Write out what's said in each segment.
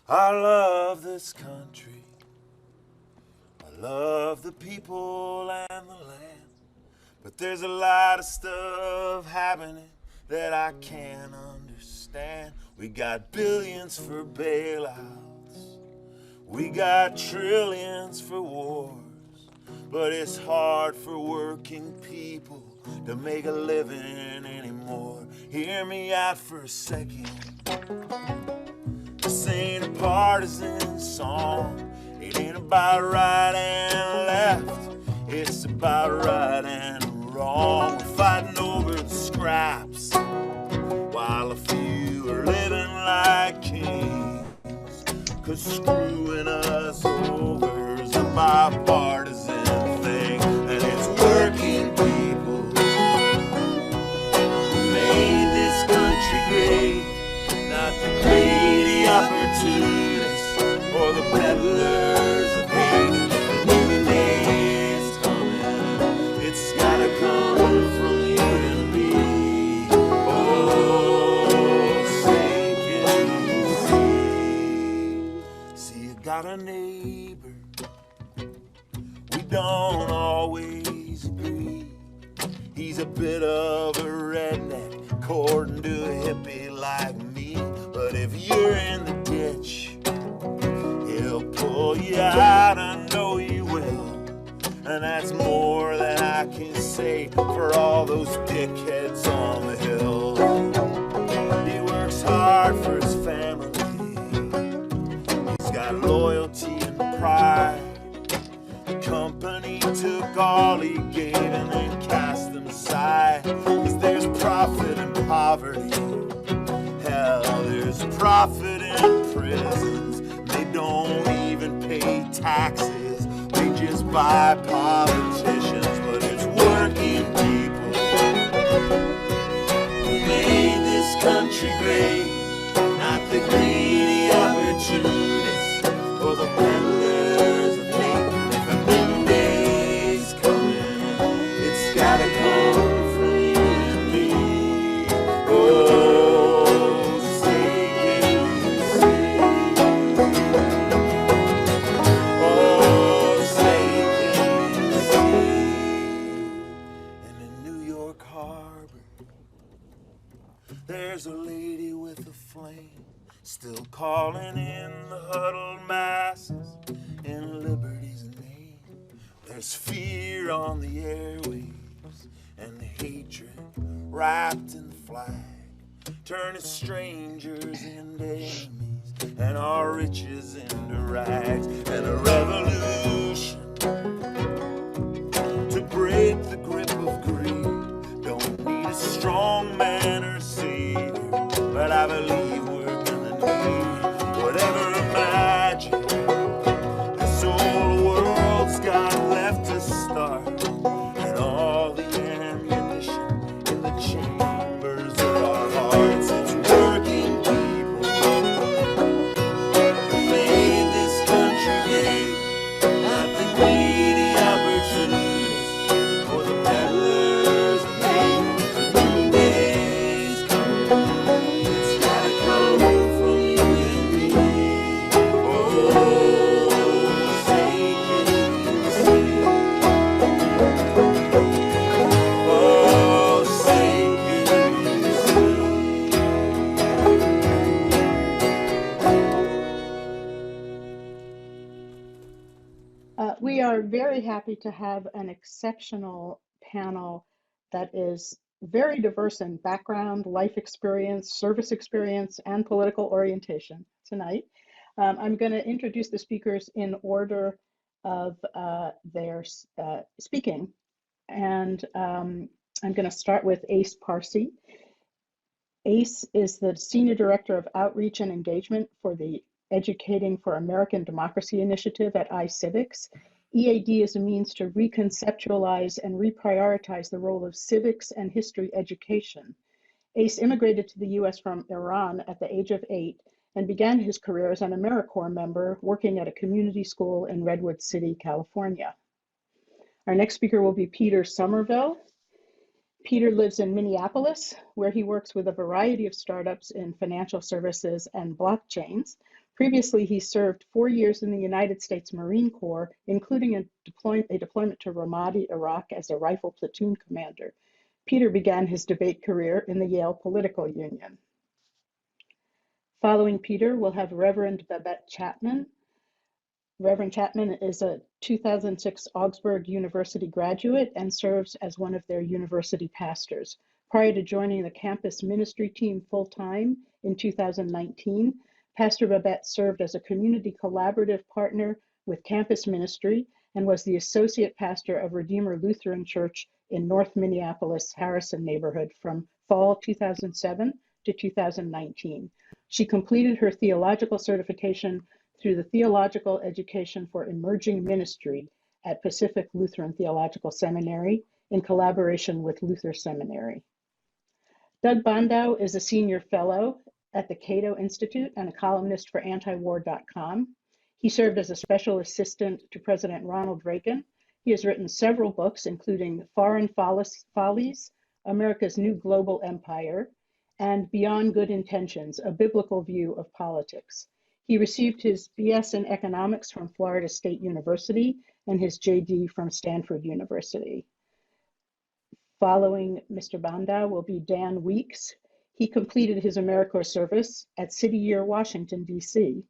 I love this country. I love the people and the land. But there's a lot of stuff happening that I can't understand. We got billions for bailouts. We got trillions for wars. But it's hard for working people to make a living anymore. Hear me out for a second. This ain't a partisan song. It ain't about right and left. It's about right and wrong. We're fighting over the scraps while a few are living like kings. 'Cause screwing us over is a bipartisan thing. And it's working people who made this country great. Not the greedy opportunists or the peddlers of hate. The new day is coming. It's gotta come from you and me. Oh, say can you see? See, you got a neighbor. We don't always agree. He's a bit of a redneck, according to a hippie like me. But if you're in the ditch, he'll pull you out, I know you will. And that's more than I can say for all those dickheads on the hill. He works hard for his family. He's got loyalty and pride. The company took all he gave and then cast him aside. 'Cause there's profit in poverty. Hell, there's profit in prisons. They don't even pay taxes. They just buy politicians. But it's working people who made this country great. Not the greedy opportunists or the peddlers of hate. If a new day's coming, it's gotta come from you and me. Oh, say can you see? Oh, say can you see? And in New York Harbor, there's a lady with a flame, still calling in the huddled masses in liberty's name. There's fear on the airwaves and the hatred wrapped in the flag, turning strangers into enemies and our riches into rags. And a revolution to break the grip of greed. Don't need a strong man or savior, but I believe we're gonna need whatever magic this old world's got left to start. And all the ammunition in the chambers of our hearts. It's working people who made this country great. Not the greedy opportunists or the peddlers of hate. The new day's coming. It's gotta come from you and me. Oh, say can you see? Oh, say can you see? We are very happy to have an exceptional panel that is very diverse in background, life experience, service experience, and political orientation tonight. I'm going to introduce the speakers in order of their speaking. And I'm going to start with Ace Parsi. Ace is the Senior Director of Outreach and Engagement for the Educating for American Democracy Initiative at iCivics. EAD is a means to reconceptualize and reprioritize the role of civics and history education. Ace immigrated to the US from Iran at the age of 8 and began his career as an AmeriCorps member working at a community school in Redwood City, California. Our next speaker will be Peter Somerville. Peter lives in Minneapolis, where he works with a variety of startups in financial services and blockchains. Previously, he served 4 years in the United States Marine Corps, including a deployment to Ramadi, Iraq as a rifle platoon commander. Peter began his debate career in the Yale Political Union. Following Peter, we'll have Reverend Babette Chatman. Reverend Chapman is a 2006 Augsburg University graduate and serves as one of their university pastors. Prior to joining the campus ministry team full-time in 2019, Pastor Babette served as a community collaborative partner with campus ministry and was the associate pastor of Redeemer Lutheran Church in North Minneapolis, Harrison neighborhood from fall 2007 to 2019. She completed her theological certification through the Theological Education for Emerging Ministry at Pacific Lutheran Theological Seminary in collaboration with Luther Seminary. Doug Bandow is a senior fellow at the Cato Institute and a columnist for antiwar.com. He served as a special assistant to President Ronald Reagan. He has written several books, including Foreign Follies, America's New Global Empire, and Beyond Good Intentions, A Biblical View of Politics. He received his BS in economics from Florida State University and his JD from Stanford University. Following Mr. Bandau will be Dan Weeks. He completed his AmeriCorps service at City Year, Washington, D.C.,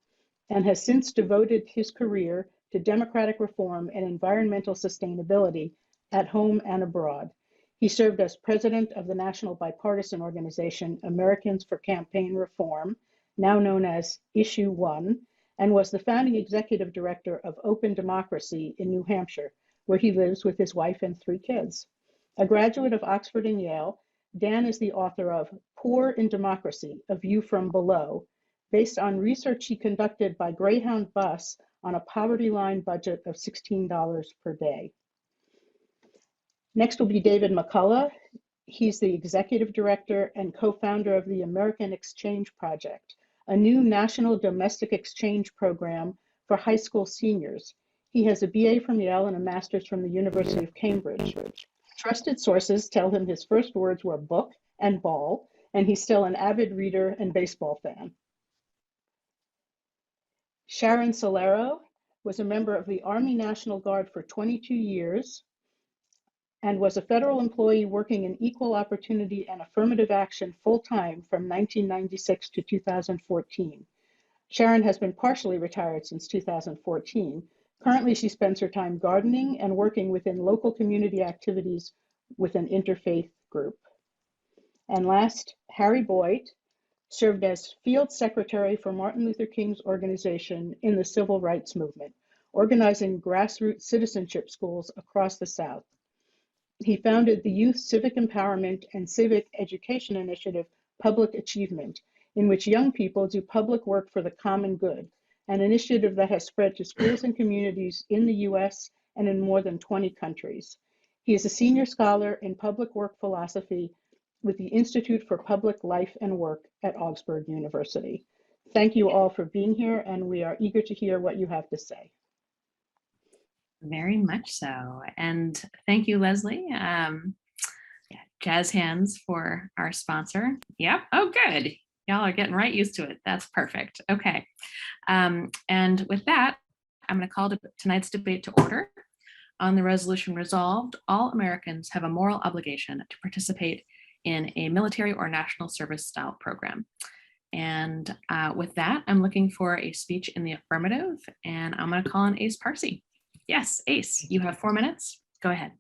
and has since devoted his career to democratic reform and environmental sustainability at home and abroad. He served as president of the national bipartisan organization Americans for Campaign Reform, now known as Issue One, and was the founding executive director of Open Democracy in New Hampshire, where he lives with his wife and 3 kids. A graduate of Oxford and Yale, Dan is the author of Poor in Democracy, A View from Below, based on research he conducted by Greyhound Bus on a poverty line budget of $16 per day. Next will be David McCullough. He's the executive director and co-founder of the American Exchange Project, a new national domestic exchange program for high school seniors. He has a BA from Yale and a master's from the University of Cambridge. Trusted sources tell him his first words were book and ball, and he's still an avid reader and baseball fan. Sharon Solero was a member of the Army National Guard for 22 years and was a federal employee working in equal opportunity and affirmative action full-time from 1996 to 2014. Sharon has been partially retired since 2014. Currently, she spends her time gardening and working within local community activities with an interfaith group. And last, Harry Boyte served as field secretary for Martin Luther King's organization in the civil rights movement, organizing grassroots citizenship schools across the South. He founded the Youth Civic Empowerment and Civic Education Initiative Public Achievement, in which young people do public work for the common good, an initiative that has spread to schools and communities in the US and in more than 20 countries. He is a senior scholar in public work philosophy with the Institute for Public Life and Work at Augsburg University. Thank you all for being here, and we are eager to hear what you have to say. Very much so. And thank you, Leslie. Jazz hands for our sponsor. Yep. Oh, good. Y'all are getting right used to it. That's perfect. Okay. And with that, I'm going to call tonight's debate to order. On the resolution resolved, all Americans have a moral obligation to participate in a military or national service style program. And with that, I'm looking for a speech in the affirmative, and I'm going to call on Ace Parsi. Yes, Ace, you have 4 minutes. Go ahead.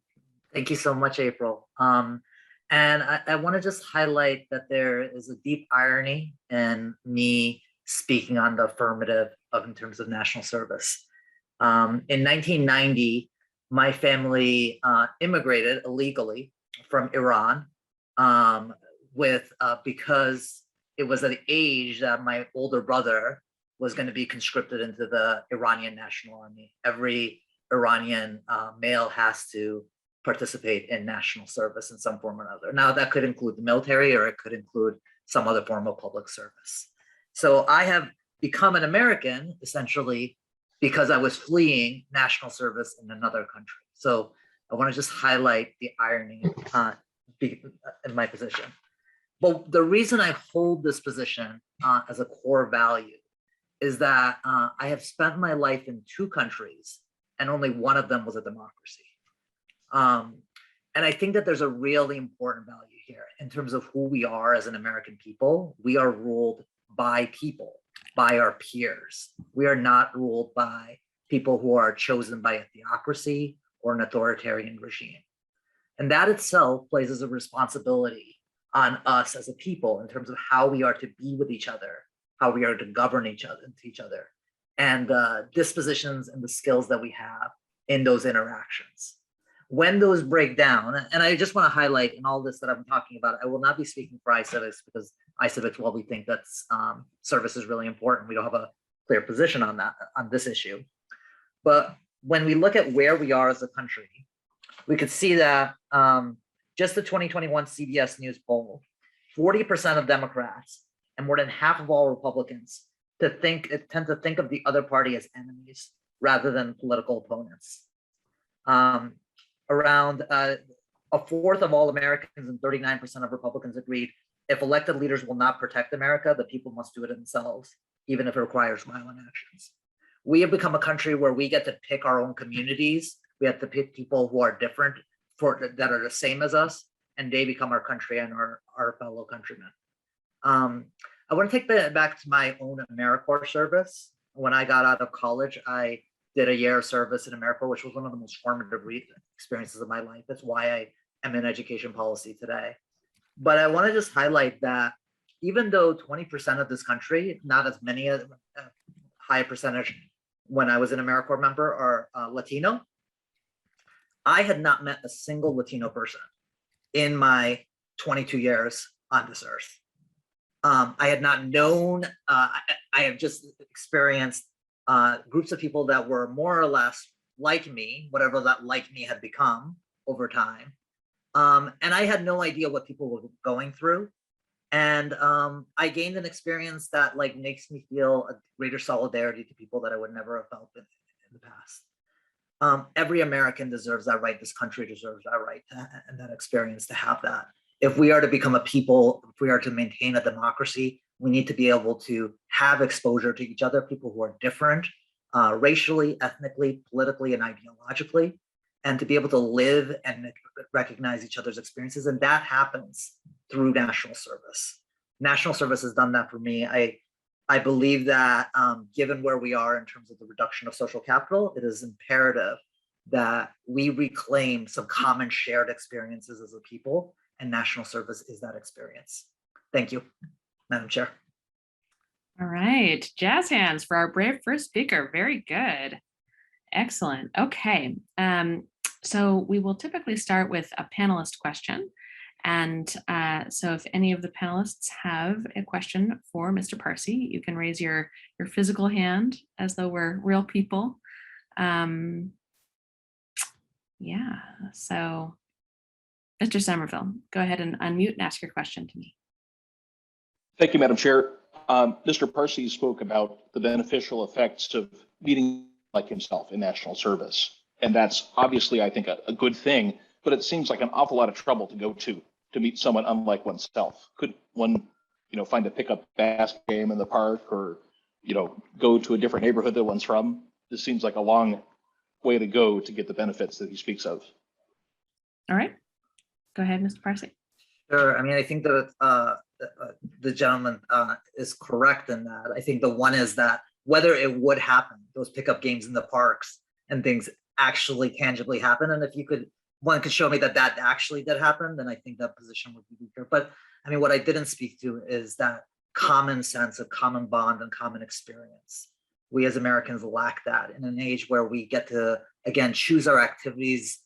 Thank you so much, April. And I want to just highlight that there is a deep irony in me speaking on the affirmative in terms of national service. In 1990, my family immigrated illegally from Iran because it was at the age that my older brother was going to be conscripted into the Iranian National Army. Every Iranian male has to participate in national service in some form or another. Now, that could include the military, or it could include some other form of public service. So I have become an American, essentially, because I was fleeing national service in another country. So I want to just highlight the irony in my position. But the reason I hold this position as a core value is that I have spent my life in 2 countries, and only one of them was a democracy. And I think that there's a really important value here in terms of who we are as an American people. We are ruled by people, by our peers. We are not ruled by people who are chosen by a theocracy or an authoritarian regime. And that itself places a responsibility on us as a people in terms of how we are to be with each other, how we are to govern each other, and the dispositions and the skills that we have in those interactions. When those break down, and I just want to highlight in all this that I'm talking about, I will not be speaking for iCivics, because iCivics, while we think that service is really important, we don't have a clear position on that, on this issue. But when we look at where we are as a country, we could see that just the 2021 CBS News poll, 40% of Democrats and more than half of all Republicans tend to think of the other party as enemies rather than political opponents. Around a fourth of all Americans and 39% of Republicans agreed if elected leaders will not protect America, the people must do it themselves, even if it requires violent actions. We have become a country where we get to pick our own communities. We have to pick people who are different, that are the same as us, and they become our country and our fellow countrymen. I want to take that back to my own AmeriCorps service. When I got out of college, I did a year of service in AmeriCorps, which was one of the most formative experiences of my life. That's why I am in education policy today. But I want to just highlight that even though 20% of this country, not as many, a high percentage when I was an AmeriCorps member, are Latino, I had not met a single Latino person in my 22 years on this earth. I had not known, I have just experienced groups of people that were more or less like me, whatever that like me had become over time. And I had no idea what people were going through. And I gained an experience that like makes me feel a greater solidarity to people that I would never have felt in the past. Every American deserves that right. This country deserves that right and that experience to have that. If we are to become a people, if we are to maintain a democracy, we need to be able to have exposure to each other, people who are different, racially, ethnically, politically, and ideologically, and to be able to live and recognize each other's experiences. And that happens through national service. National service has done that for me. I believe that given where we are in terms of the reduction of social capital, it is imperative that we reclaim some common shared experiences as a people, and national service is that experience. Thank you, Madam Chair. All right, jazz hands for our brave first speaker. Very good. Excellent. Okay. So we will typically start with a panelist question. And so if any of the panelists have a question for Mr. Parsi, you can raise your physical hand as though we're real people. Yeah, so Mr. Somerville, go ahead and unmute and ask your question to me. Thank you, Madam Chair. Mr. Parsi spoke about the beneficial effects of meeting like himself in national service. And that's obviously, I think, a good thing, but it seems like an awful lot of trouble to go to meet someone unlike oneself. Could one, find a pickup basket game in the park, or, go to a different neighborhood that one's from? This seems like a long way to go to get the benefits that he speaks of. All right, go ahead, Mr. Parsi. Sure. I mean, I think that the gentleman is correct in that. I think the one is that whether it would happen, those pickup games in the parks and things actually tangibly happen. And if one could show me that actually did happen, then I think that position would be weaker. But I mean, what I didn't speak to is that common sense of common bond and common experience. We as Americans lack that in an age where we get to, again, choose our activities,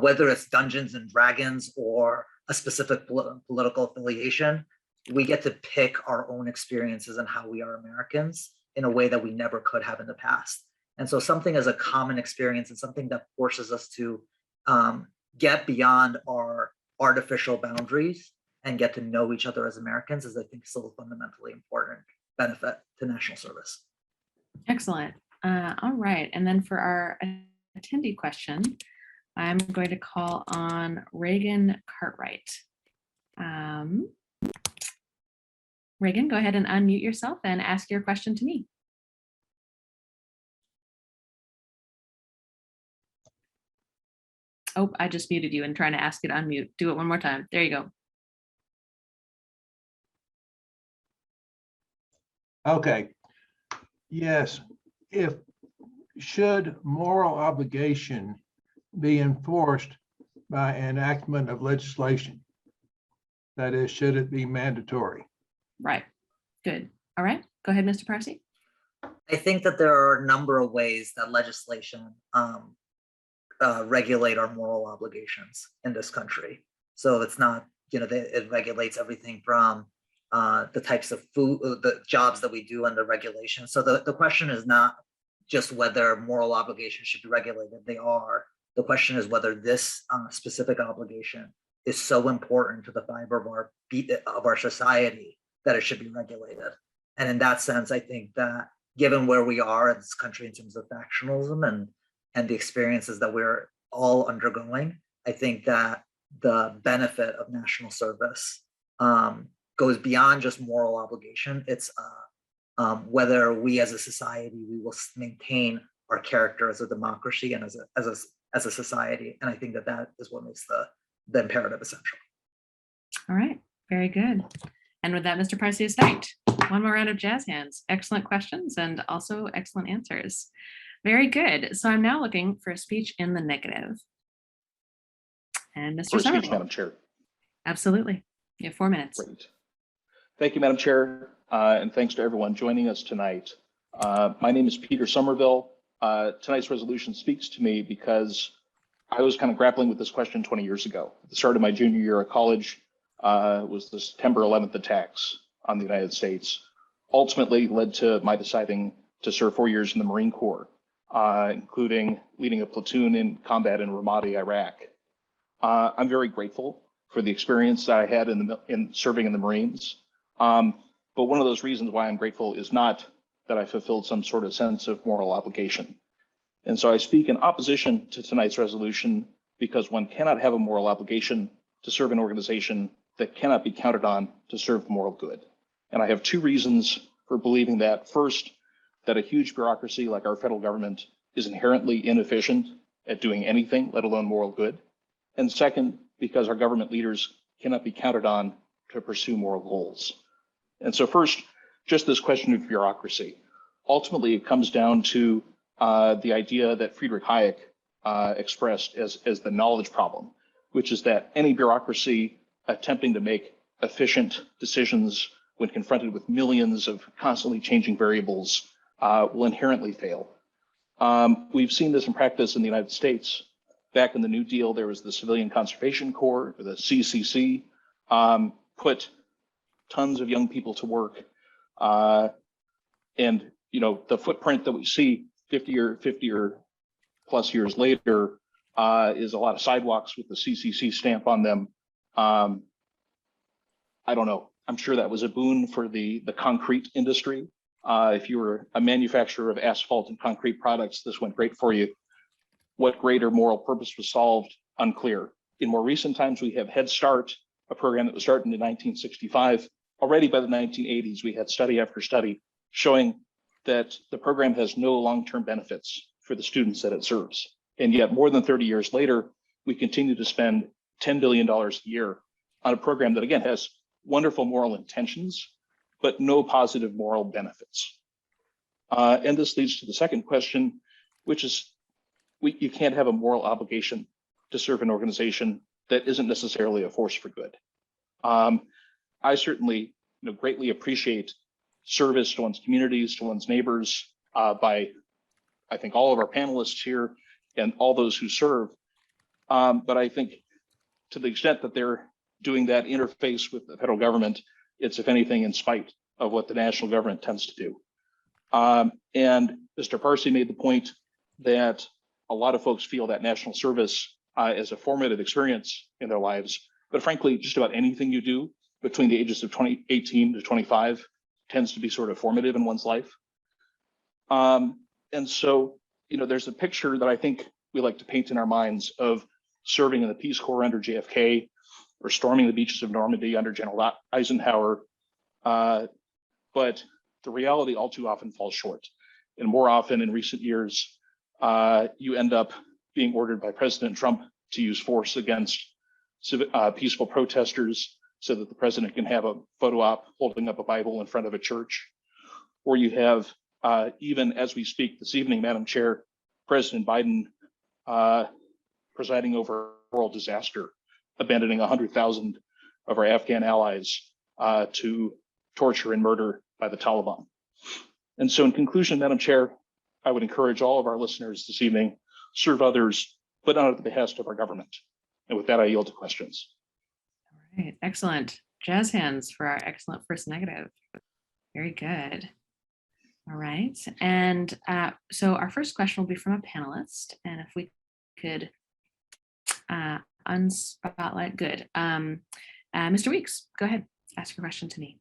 whether it's Dungeons and Dragons or a specific political affiliation. We get to pick our own experiences and how we are Americans in a way that we never could have in the past. And so something as a common experience and something that forces us to get beyond our artificial boundaries and get to know each other as Americans is, I think, still a fundamentally important benefit to national service. Excellent. All right. And then for our attendee question, I'm going to call on Reagan Cartwright. Reagan, go ahead and unmute yourself and ask your question to me. Oh, I just muted you and trying to ask you to unmute. Do it one more time. There you go. Okay. Yes. Should moral obligation be enforced by enactment of legislation? That is, should it be mandatory? Right. Good. All right. Go ahead, Mr. Parsi. I think that there are a number of ways that legislation regulate our moral obligations in this country. So it's not, it regulates everything from the types of food, the jobs that we do, and the regulations. So the question is not just whether moral obligations should be regulated. They are. The question is whether this specific obligation is so important to the fiber of our society that it should be regulated. And in that sense, I think that given where we are in this country in terms of factionalism and the experiences that we're all undergoing, I think that the benefit of national service goes beyond just moral obligation. It's whether we as a society, we will maintain our character as a democracy and as a society. And I think that is what makes the imperative essential. All right. Very good. And with that, Mr. Parsi is thanked. One more round of jazz hands. Excellent questions and also excellent answers. Very good. So I'm now looking for a speech in the negative. And Mr. First speech, Somerville. Madam Chair. Absolutely. You have 4 minutes. Great. Thank you, Madam Chair, and thanks to everyone joining us tonight. My name is Peter Somerville. Tonight's resolution speaks to me because I was kind of grappling with this question 20 years ago. At the start of my junior year of college was the September 11th attacks on the United States. Ultimately led to my deciding to serve 4 years in the Marine Corps, including leading a platoon in combat in Ramadi, Iraq. I'm very grateful for the experience that I had in serving in the Marines. But one of those reasons why I'm grateful is not that I fulfilled some sort of sense of moral obligation. And so I speak in opposition to tonight's resolution because one cannot have a moral obligation to serve an organization that cannot be counted on to serve the moral good. And I have 2 reasons for believing that. First, that a huge bureaucracy like our federal government is inherently inefficient at doing anything, let alone moral good. And second, because our government leaders cannot be counted on to pursue moral goals. And so first, just this question of bureaucracy. Ultimately, it comes down to the idea that Friedrich Hayek expressed as the knowledge problem, which is that any bureaucracy attempting to make efficient decisions when confronted with millions of constantly changing variables will inherently fail. We've seen this in practice in the United States. Back in the New Deal, there was the Civilian Conservation Corps, or the CCC, put tons of young people to work. And the footprint that we see 50 or plus years later is a lot of sidewalks with the CCC stamp on them. I don't know. I'm sure that was a boon for the concrete industry. If you were a manufacturer of asphalt and concrete products, this went great for you. What greater moral purpose was solved? Unclear. In more recent times, we have Head Start, a program that was started in 1965. Already by the 1980s, we had study after study showing that the program has no long-term benefits for the students that it serves. And yet more than 30 years later, we continue to spend $10 billion a year on a program that, again, has wonderful moral intentions, but no positive moral benefits. And this leads to the second question, which is you can't have a moral obligation to serve an organization that isn't necessarily a force for good. I certainly greatly appreciate service to one's communities, to one's neighbors by, I think, all of our panelists here and all those who serve. But I think to the extent that they're doing that interface with the federal government, it's, if anything, in spite of what the national government tends to do. And Mr. Parsi made the point that a lot of folks feel that national service is a formative experience in their lives. But frankly, just about anything you do between the ages of 18 to 25 tends to be sort of formative in one's life. And so, there's a picture that I think we like to paint in our minds of serving in the Peace Corps under JFK or storming the beaches of Normandy under General Eisenhower. But the reality all too often falls short. And more often in recent years, you end up being ordered by President Trump to use force against peaceful protesters so that the president can have a photo op holding up a Bible in front of a church. Or you have, even as we speak this evening, Madam Chair, President Biden presiding over a world disaster, abandoning 100,000 of our Afghan allies to torture and murder by the Taliban. And so in conclusion, Madam Chair, I would encourage all of our listeners this evening, serve others, but not at the behest of our government. And with that, I yield to questions. All right, excellent. Jazz hands for our excellent first negative. Very good. All right, and so our first question will be from a panelist, and if we could unspotlight, good. Mr. Weeks, go ahead, ask your question to me.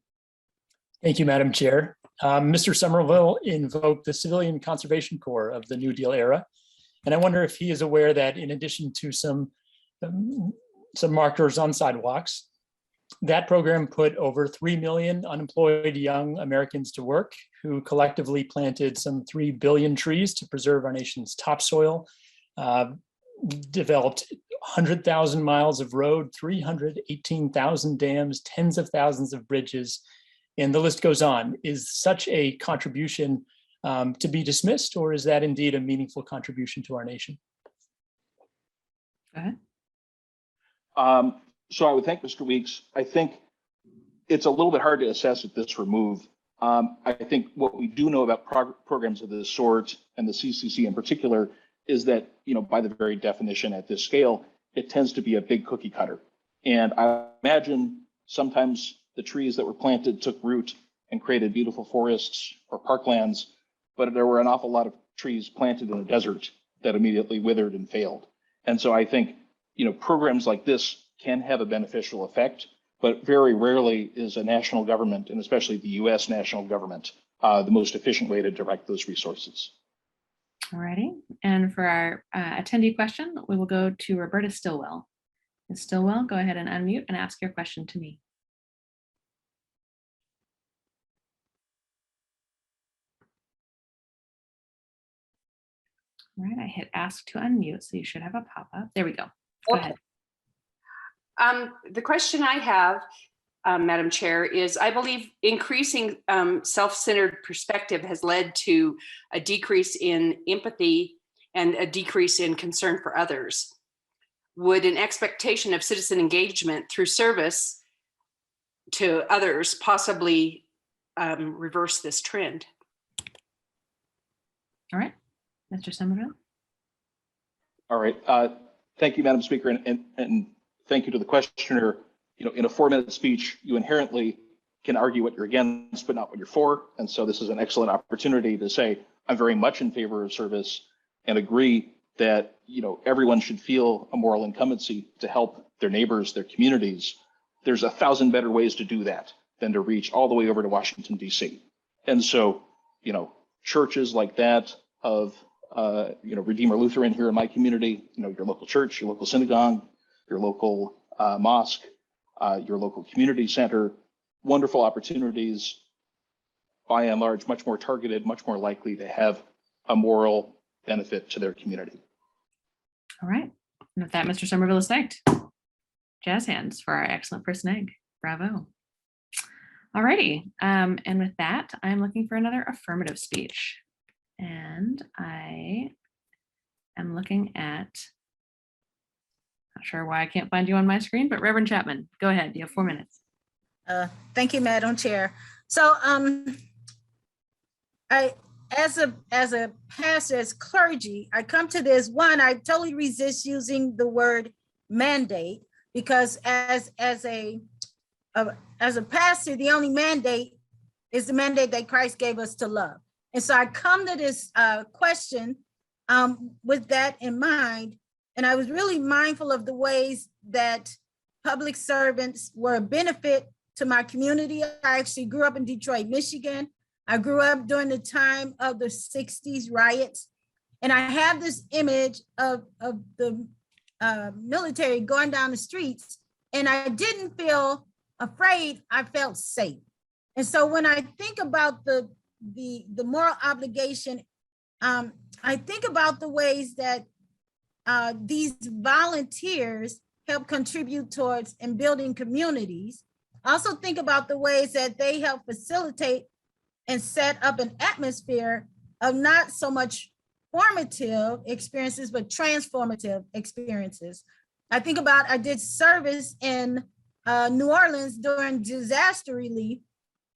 Thank you, Madam Chair. Mr. Somerville invoked the Civilian Conservation Corps of the New Deal era, and I wonder if he is aware that in addition to some markers on sidewalks, that program put over 3 million unemployed young Americans to work who collectively planted some 3 billion trees to preserve our nation's topsoil, developed 100,000 miles of road, 318,000 dams, tens of thousands of bridges, and the list goes on. Is such a contribution to be dismissed, or is that indeed a meaningful contribution to our nation? Go ahead. So I would thank Mr. Weeks. I think it's a little bit hard to assess at this remove. I think what we do know about programs of this sort, and the CCC in particular, is that, by the very definition at this scale, it tends to be a big cookie cutter. And I imagine sometimes the trees that were planted took root and created beautiful forests or parklands, but there were an awful lot of trees planted in the desert that immediately withered and failed. And so I think, programs like this can have a beneficial effect, but very rarely is a national government, and especially the US national government, the most efficient way to direct those resources. All righty, and for our attendee question, we will go to Roberta Stillwell. Ms. Stillwell, go ahead and unmute and ask your question to me. All right, I hit ask to unmute, so you should have a pop-up. There we go. Go ahead. The question I have, Madam Chair, is I believe increasing self-centered perspective has led to a decrease in empathy and a decrease in concern for others. Would an expectation of citizen engagement through service to others possibly reverse this trend? All right, Mr. Somerville. All right, thank you, Madam Speaker, and thank you to the questioner. In a 4-minute speech, you inherently can argue what you're against, but not what you're for. And so this is an excellent opportunity to say, I'm very much in favor of service and agree that, everyone should feel a moral incumbency to help their neighbors, their communities. There's 1,000 better ways to do that than to reach all the way over to Washington, DC. And so, churches like that of, Redeemer Lutheran here in my community, your local church, your local synagogue, your local mosque, your local community center, wonderful opportunities, by and large, much more targeted, much more likely to have a moral benefit to their community. All right, and with that, Mr. Somerville is thanked. Jazz hands for our excellent first neg. Bravo. All righty, and with that, I'm looking for another affirmative speech. And I am looking at, not sure why I can't find you on my screen, but Reverend Chapman, go ahead. You have 4 minutes. Thank you, Madam Chair. So as a pastor, as clergy, I come to this one, I totally resist using the word mandate, because as a pastor, the only mandate is the mandate that Christ gave us to love. And so I come to this question with that in mind. And I was really mindful of the ways that public servants were a benefit to my community. I actually grew up in Detroit, Michigan. I grew up during the time of the 60s riots. And I have this image of the military going down the streets, and I didn't feel afraid, I felt safe. And so when I think about the moral obligation, I think about the ways that these volunteers help contribute towards and building communities. Also think about the ways that they help facilitate and set up an atmosphere of not so much formative experiences, but transformative experiences. I think about, I did service in New Orleans during disaster relief,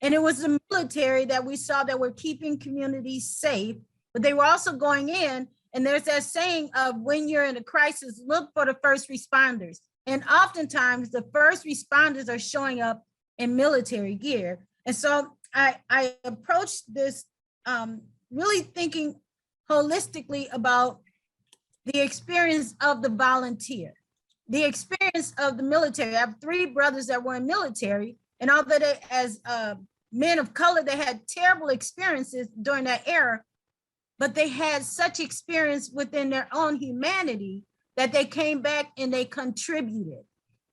and it was the military that we saw that were keeping communities safe, but they were also going in, and there's that saying of when you're in a crisis, look for the first responders. And oftentimes the first responders are showing up in military gear. And so I approached this really thinking holistically about the experience of the volunteer, the experience of the military. I have 3 brothers that were in military, and although they, as men of color, they had terrible experiences during that era, but they had such experience within their own humanity that they came back and they contributed.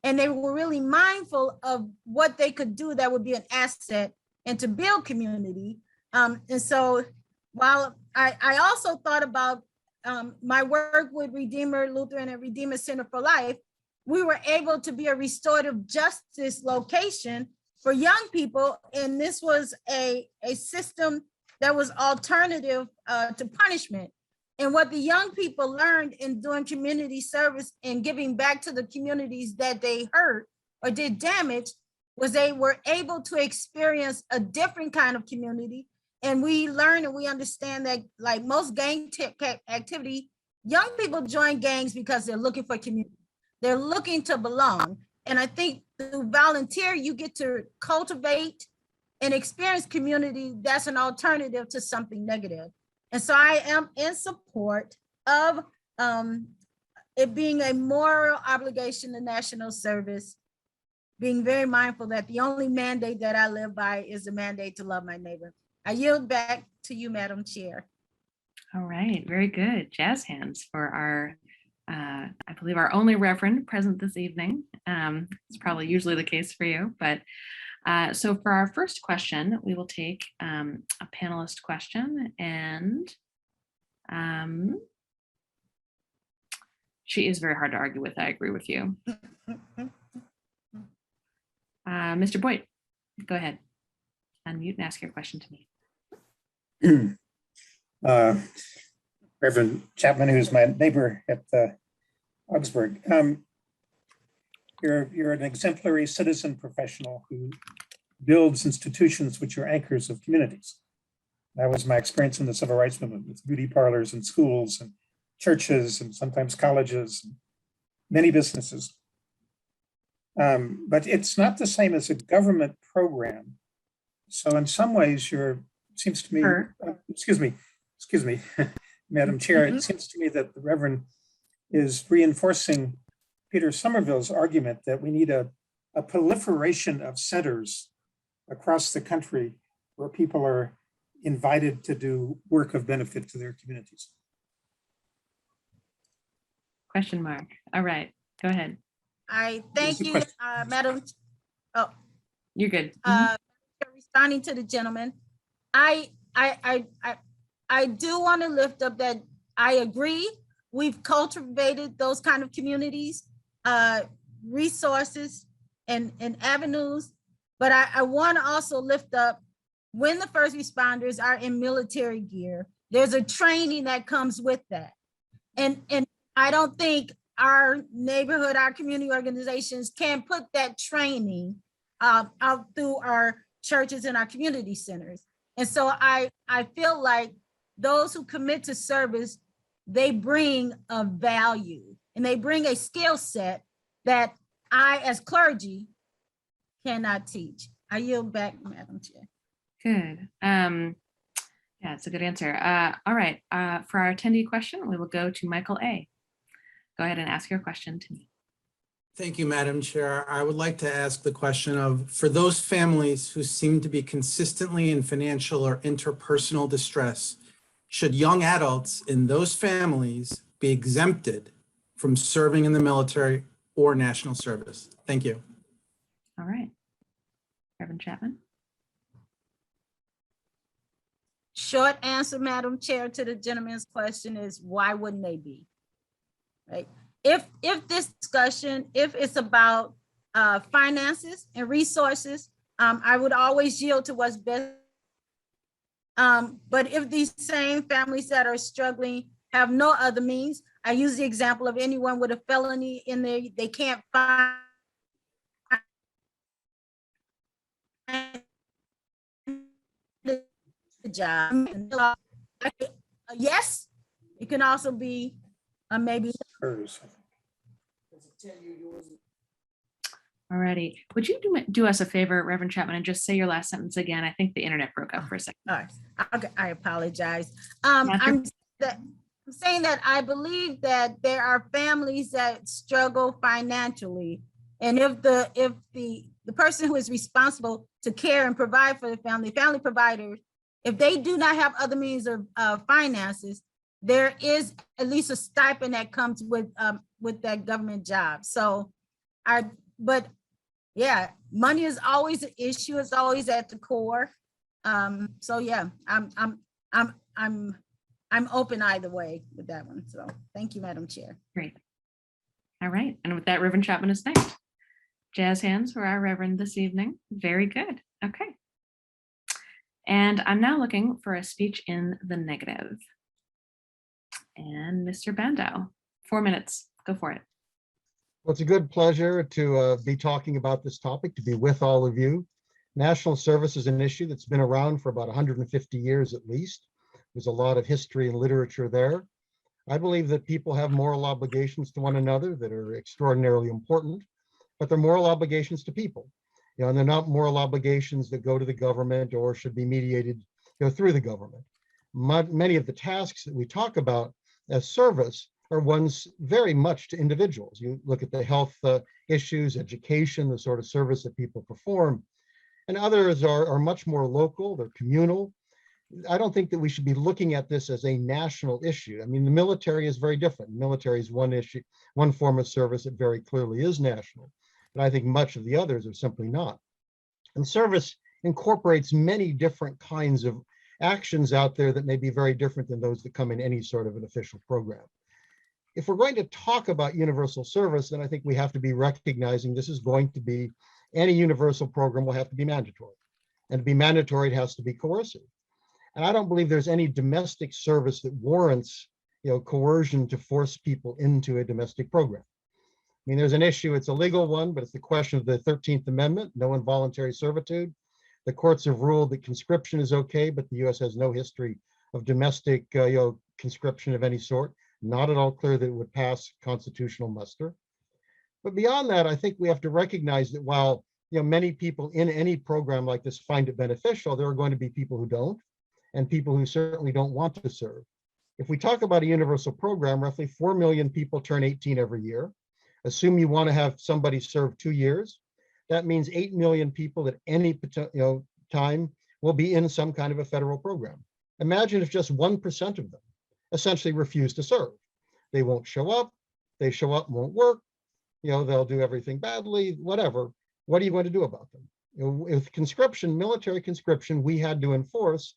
And they were really mindful of what they could do that would be an asset and to build community. And so while I also thought about my work with Redeemer Lutheran and Redeemer Center for Life, we were able to be a restorative justice location for young people. And this was a system that was alternative to punishment. And what the young people learned in doing community service and giving back to the communities that they hurt or did damage was they were able to experience a different kind of community. And we learn and we understand that, like most gang activity, young people join gangs because they're looking for community. They're looking to belong. And I think through volunteer, you get to cultivate and experience community that's an alternative to something negative. And so I am in support of it being a moral obligation to national service, being very mindful that the only mandate that I live by is the mandate to love my neighbor. I yield back to you, Madam Chair. All right, very good. Jazz hands for our, I believe our only Reverend present this evening. It's probably usually the case for you, but so for our first question, we will take a panelist question, and she is very hard to argue with. I agree with you. Mr. Boyte, go ahead. Unmute and ask your question to me. Reverend Chapman, who's my neighbor at Augsburg. You're an exemplary citizen professional who builds institutions which are anchors of communities. That was my experience in the civil rights movement with beauty parlors and schools and churches and sometimes colleges, and many businesses. But it's not the same as a government program. So in some ways, seems to me, excuse me, Madam Chair, it seems to me that the Reverend is reinforcing Peter Somerville's argument that we need a proliferation of centers across the country where people are invited to do work of benefit to their communities. Question mark. All right, go ahead. I thank you, Madam. Oh, you're good. Responding to the gentleman, I do want to lift up that I agree. We've cultivated those kind of communities, resources, and avenues. But I want to also lift up when the first responders are in military gear, there's a training that comes with that. And I don't think our neighborhood, our community organizations can put that training out through our churches and our community centers. And so I feel like those who commit to service, they bring a value and they bring a skill set that I, as clergy, cannot teach. I yield back, Madam Chair. Good. Yeah, it's a good answer. All right. For our attendee question, we will go to Michael A. Go ahead and ask your question to me. Thank you, Madam Chair. I would like to ask the question of, for those families who seem to be consistently in financial or interpersonal distress, should young adults in those families be exempted from serving in the military or national service? Thank you. All right. Reverend Chapman. Short answer, Madam Chair, to the gentleman's question is, why wouldn't they be? right? If this discussion, if it's about finances and resources, I would always yield to what's best. But if these same families that are struggling have no other means, I use the example of anyone with a felony in there, they can't find the job. Yes, it can also be maybe. Alrighty. Would you do us a favor, Reverend Chapman, and just say your last sentence again? I think the internet broke up for a second. All right, okay, I apologize. Not your- I'm saying that I believe that there are families that struggle financially. And if the person who is responsible to care and provide for the family providers, if they do not have other means of finances, there is at least a stipend that comes with that government job. So but yeah, money is always an issue. It's always at the core. So yeah, I'm open either way with that one. So thank you, Madam Chair. Great. All right. And with that, Reverend Chapman is next. Jazz hands for our Reverend this evening. Very good. Okay. And I'm now looking for a speech in the negative. And Mr. Bandau, 4 minutes. Go for it. Well, it's a good pleasure to be talking about this topic, to be with all of you. National service is an issue that's been around for about 150 years at least. There's a lot of history and literature there. I believe that people have moral obligations to one another that are extraordinarily important, but they're moral obligations to people. And they're not moral obligations that go to the government or should be mediated through the government. Many of the tasks that we talk about as service are ones very much to individuals. You look at the health issues, education, the sort of service that people perform, and others are much more local, they're communal. I don't think that we should be looking at this as a national issue. I mean, the military is very different. The military is one issue, one form of service that very clearly is national, but I think much of the others are simply not. And service incorporates many different kinds of actions out there that may be very different than those that come in any sort of an official program. If we're going to talk about universal service, then I think we have to be recognizing this is going to be, any universal program will have to be mandatory. And to be mandatory, it has to be coercive. And I don't believe there's any domestic service that warrants, coercion to force people into a domestic program. I mean, there's an issue, it's a legal one, but it's the question of the 13th Amendment, no involuntary servitude. The courts have ruled that conscription is okay, but the US has no history of domestic conscription of any sort. Not at all clear that it would pass constitutional muster. But beyond that, I think we have to recognize that while many people in any program like this find it beneficial, there are going to be people who don't, and people who certainly don't want to serve. If we talk about a universal program, roughly 4 million people turn 18 every year. Assume you want to have somebody serve 2 years. That means 8 million people at any time will be in some kind of a federal program. Imagine if just 1% of them essentially refuse to serve. They won't show up. They show up and won't work. They'll do everything badly, whatever. What are you going to do about them? With conscription, military conscription, we had to enforce,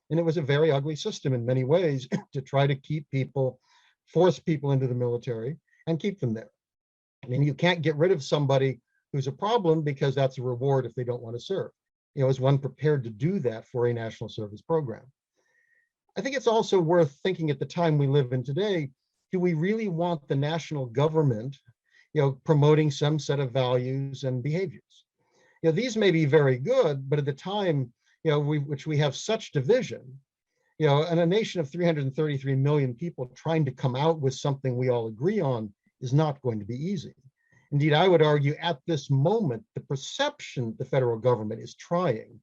and it was a very ugly system in many ways to try to keep people, force people into the military and keep them there. I mean, you can't get rid of somebody who's a problem because that's a reward if they don't want to serve. Is one prepared to do that for a national service program? I think it's also worth thinking at the time we live in today, do we really want the national government, promoting some set of values and behaviors? These may be very good, but at the time, which we have such division, and a nation of 333 million people trying to come out with something we all agree on is not going to be easy. Indeed, I would argue at this moment, the perception the federal government is trying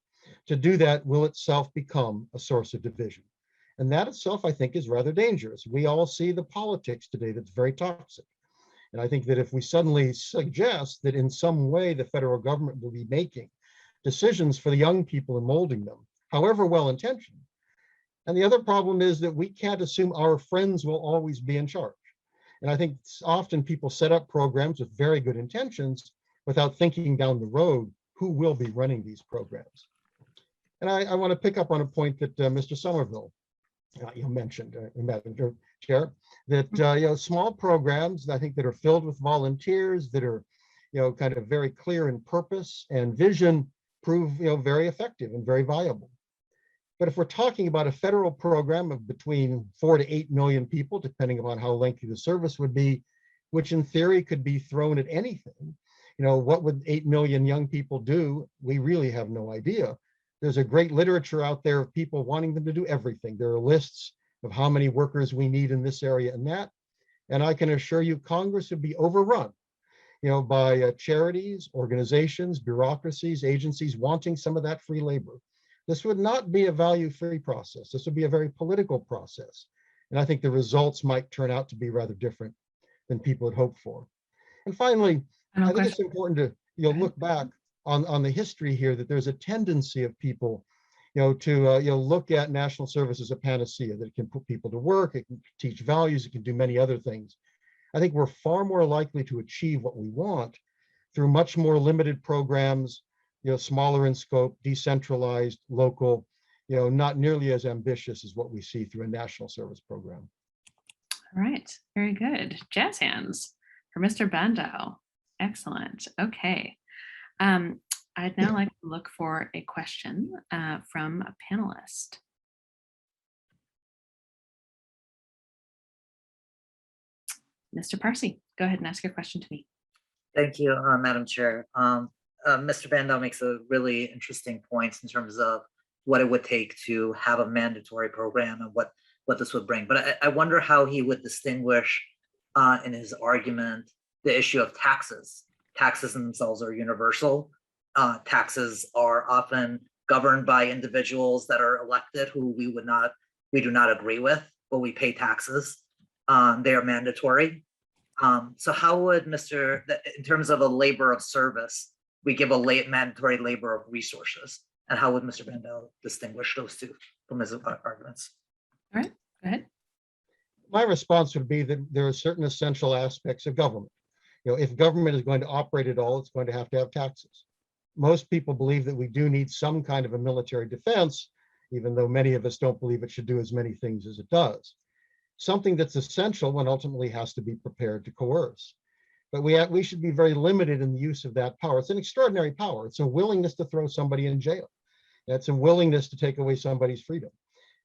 to do that will itself become a source of division. And that itself, I think, is rather dangerous. We all see the politics today that's very toxic. And I think that if we suddenly suggest that in some way the federal government will be making decisions for the young people and molding them, however well-intentioned. And the other problem is that we can't assume our friends will always be in charge. And I think often people set up programs with very good intentions without thinking down the road who will be running these programs. And I want to pick up on a point that Mr. Somerville you mentioned, Madam Chair, that small programs I think that are filled with volunteers that are kind of very clear in purpose and vision prove very effective and very viable. But if we're talking about a federal program of between 4 to 8 million people, depending upon how lengthy the service would be, which in theory could be thrown at anything, what would 8 million young people do? We really have no idea. There's a great literature out there of people wanting them to do everything. There are lists of how many workers we need in this area and that. And I can assure you Congress would be overrun, by charities, organizations, bureaucracies, agencies wanting some of that free labor. This would not be a value-free process. This would be a very political process. And I think the results might turn out to be rather different than people had hoped for. And finally, I think it's important to look back on the history here, that there's a tendency of people to look at national service as a panacea, that it can put people to work, it can teach values, it can do many other things. I think we're far more likely to achieve what we want through much more limited programs, smaller in scope, decentralized, local, not nearly as ambitious as what we see through a national service program. All right, very good. Jazz hands for Mr. Bandow. Excellent. Okay. I'd now like to look for a question from a panelist. Mr. Parsi, go ahead and ask your question to me. Thank you, Madam Chair. Mr. Bandau makes a really interesting points in terms of what it would take to have a mandatory program and what this would bring. But I wonder how he would distinguish in his argument the issue of taxes. Taxes themselves are universal. Taxes are often governed by individuals that are elected who we do not agree with, but we pay taxes. They are mandatory. So how would in terms of a labor of service, we give a mandatory labor of resources, and how would Mr. Bandau distinguish those two from his arguments? All right, go ahead. My response would be that there are certain essential aspects of government. If government is going to operate at all, it's going to have taxes. Most people believe that we do need some kind of a military defense, even though many of us don't believe it should do as many things as it does. Something that's essential one ultimately has to be prepared to coerce. But we should be very limited in the use of that power. It's an extraordinary power. It's a willingness to throw somebody in jail. It's a willingness to take away somebody's freedom.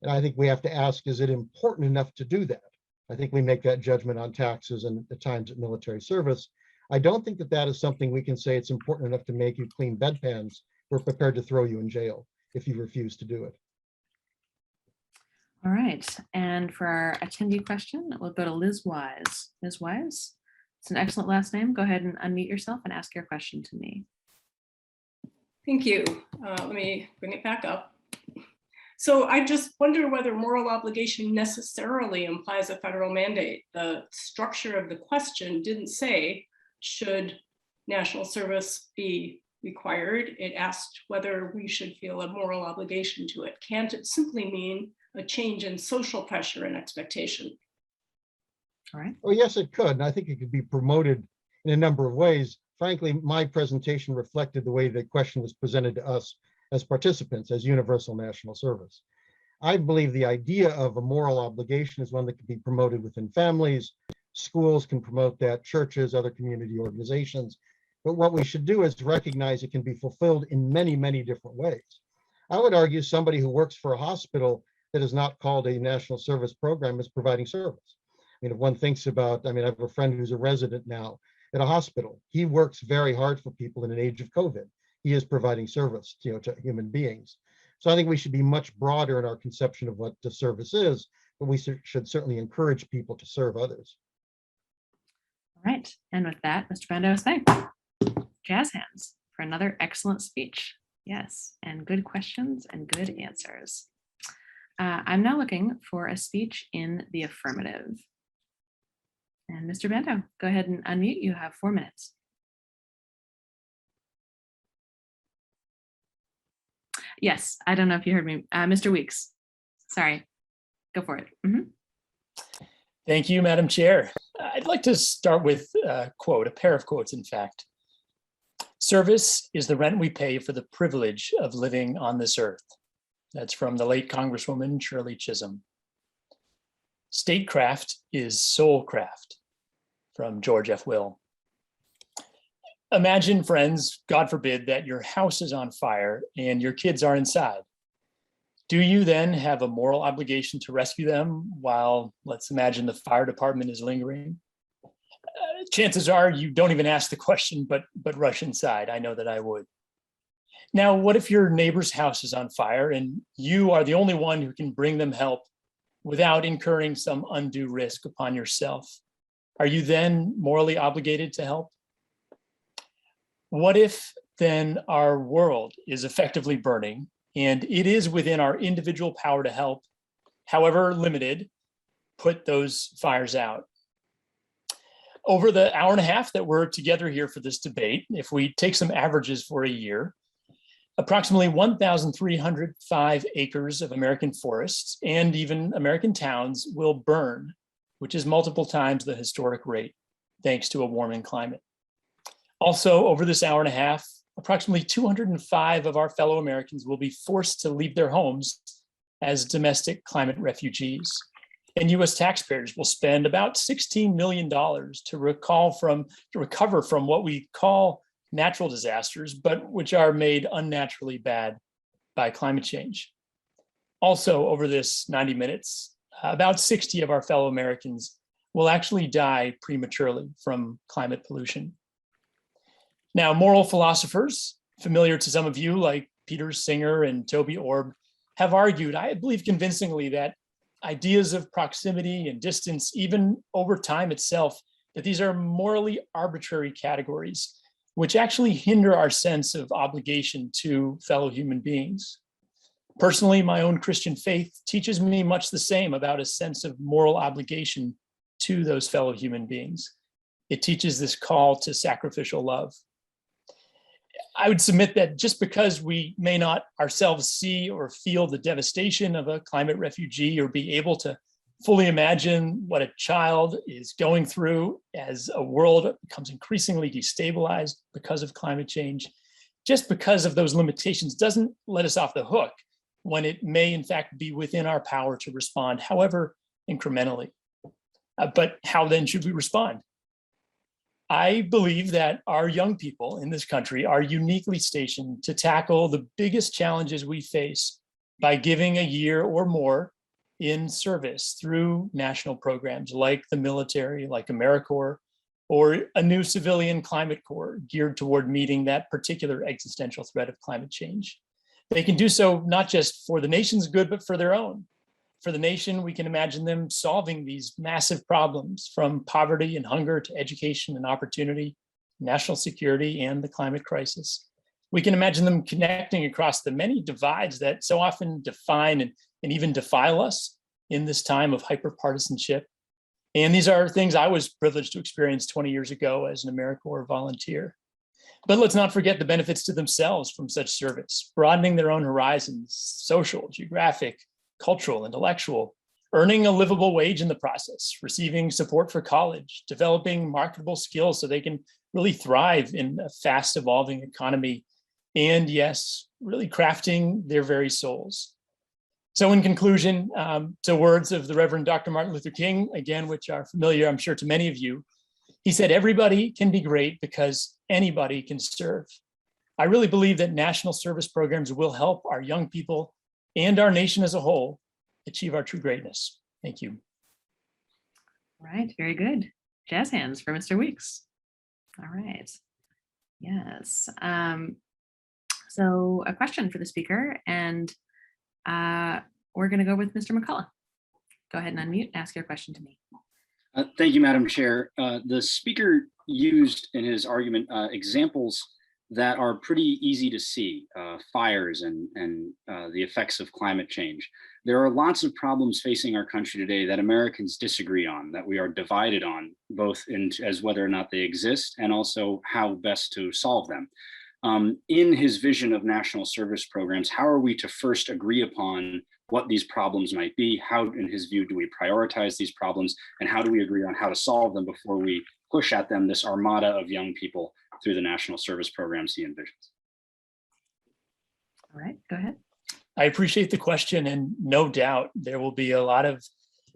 And I think we have to ask, is it important enough to do that? I think we make that judgment on taxes and at times at military service. I don't think that is something we can say it's important enough to make you clean bedpans. We're prepared to throw you in jail if you refuse to do it. All right, and for our attendee question, we'll go to Liz Wise. Liz Wise, it's an excellent last name. Go ahead and unmute yourself and ask your question to me. Thank you. Let me bring it back up. So I just wonder whether moral obligation necessarily implies a federal mandate. The structure of the question didn't say, should national service be required? It asked whether we should feel a moral obligation to it. Can't it simply mean a change in social pressure and expectation? All right. Oh, yes, it could. And I think it could be promoted in a number of ways. Frankly, my presentation reflected the way the question was presented to us as participants, as universal national service. I believe the idea of a moral obligation is one that can be promoted within families. Schools can promote that, churches, other community organizations. But what we should do is recognize it can be fulfilled in many, many different ways. I would argue somebody who works for a hospital that is not called a national service program is providing service. If one thinks about, I have a friend who's a resident now at a hospital. He works very hard for people in an age of COVID. He is providing service, to human beings. So I think we should be much broader in our conception of what the service is, but we should certainly encourage people to serve others. All right, and with that, Mr. Bandow is thanked. Jazz hands for another excellent speech. Yes, and good questions and good answers. I'm now looking for a speech in the affirmative. And Mr. Bandow, go ahead and unmute. You have 4 minutes. Yes, I don't know if you heard me. Mr. Weeks, sorry, go for it. Thank you, Madam Chair. I'd like to start with a quote, a pair of quotes, in fact. Service is the rent we pay for the privilege of living on this earth. That's from the late Congresswoman Shirley Chisholm. Statecraft is soulcraft, from George F. Will. Imagine, friends, God forbid, that your house is on fire and your kids are inside. Do you then have a moral obligation to rescue them while, let's imagine, the fire department is lingering? Chances are you don't even ask the question, but rush inside. I know that I would. Now, what if your neighbor's house is on fire and you are the only one who can bring them help without incurring some undue risk upon yourself? Are you then morally obligated to help? What if then our world is effectively burning and it is within our individual power to help, however limited, put those fires out? Over the hour and a half that we're together here for this debate, if we take some averages for a year, approximately 1,305 acres of American forests and even American towns will burn, which is multiple times the historic rate, thanks to a warming climate. Also, over this hour and a half, approximately 205 of our fellow Americans will be forced to leave their homes as domestic climate refugees. And US taxpayers will spend about $16 million to recover from what we call natural disasters, but which are made unnaturally bad by climate change. Also, over this 90 minutes, about 60 of our fellow Americans will actually die prematurely from climate pollution. Now, moral philosophers, familiar to some of you, like Peter Singer and Toby Orb, have argued, I believe convincingly, that ideas of proximity and distance, even over time itself, that these are morally arbitrary categories, which actually hinder our sense of obligation to fellow human beings. Personally, my own Christian faith teaches me much the same about a sense of moral obligation to those fellow human beings. It teaches this call to sacrificial love. I would submit that just because we may not ourselves see or feel the devastation of a climate refugee or be able to fully imagine what a child is going through as a world becomes increasingly destabilized because of climate change, just because of those limitations doesn't let us off the hook when it may in fact be within our power to respond, however incrementally. But how then should we respond? I believe that our young people in this country are uniquely stationed to tackle the biggest challenges we face by giving a year or more in service through national programs like the military, like AmeriCorps, or a new civilian climate corps geared toward meeting that particular existential threat of climate change. They can do so not just for the nation's good, but for their own. For the nation, we can imagine them solving these massive problems, from poverty and hunger to education and opportunity, national security, and the climate crisis. We can imagine them connecting across the many divides that so often define and even defile us in this time of hyperpartisanship. And these are things I was privileged to experience 20 years ago as an AmeriCorps volunteer. But let's not forget the benefits to themselves from such service, broadening their own horizons, social, geographic, cultural, intellectual, earning a livable wage in the process, receiving support for college, developing marketable skills so they can really thrive in a fast evolving economy, and yes, really crafting their very souls. So in conclusion, to words of the Reverend Dr. Martin Luther King, again, which are familiar, I'm sure, to many of you, he said, everybody can be great because anybody can serve. I really believe that national service programs will help our young people and our nation as a whole achieve our true greatness. Thank you. All right, very good. Jazz hands for Mr. Weeks. All right, yes. So a question for the speaker, and we're gonna go with Mr. McCullough. Go ahead and unmute and ask your question to me. Thank you, Madam Chair. The speaker used in his argument examples that are pretty easy to see, fires and the effects of climate change. There are lots of problems facing our country today that Americans disagree on, that we are divided on, both as whether or not they exist and also how best to solve them. In his vision of national service programs, how are we to first agree upon what these problems might be? How, in his view, do we prioritize these problems? And how do we agree on how to solve them before we push at them this armada of young people through the national service programs he envisions? All right, go ahead. I appreciate the question, and no doubt there will be a lot of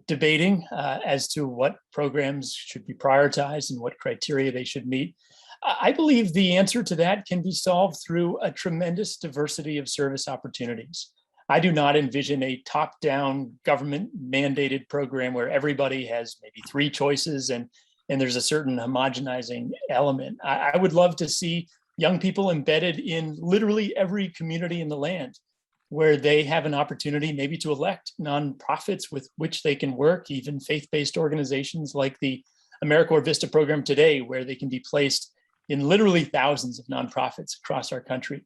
debating as to what programs should be prioritized and what criteria they should meet. I believe the answer to that can be solved through a tremendous diversity of service opportunities. I do not envision a top-down government mandated program where everybody has maybe 3 choices and there's a certain homogenizing element. I would love to see young people embedded in literally every community in the land, where they have an opportunity maybe to elect nonprofits with which they can work, even faith-based organizations like the AmeriCorps Vista program today, where they can be placed in literally thousands of nonprofits across our country.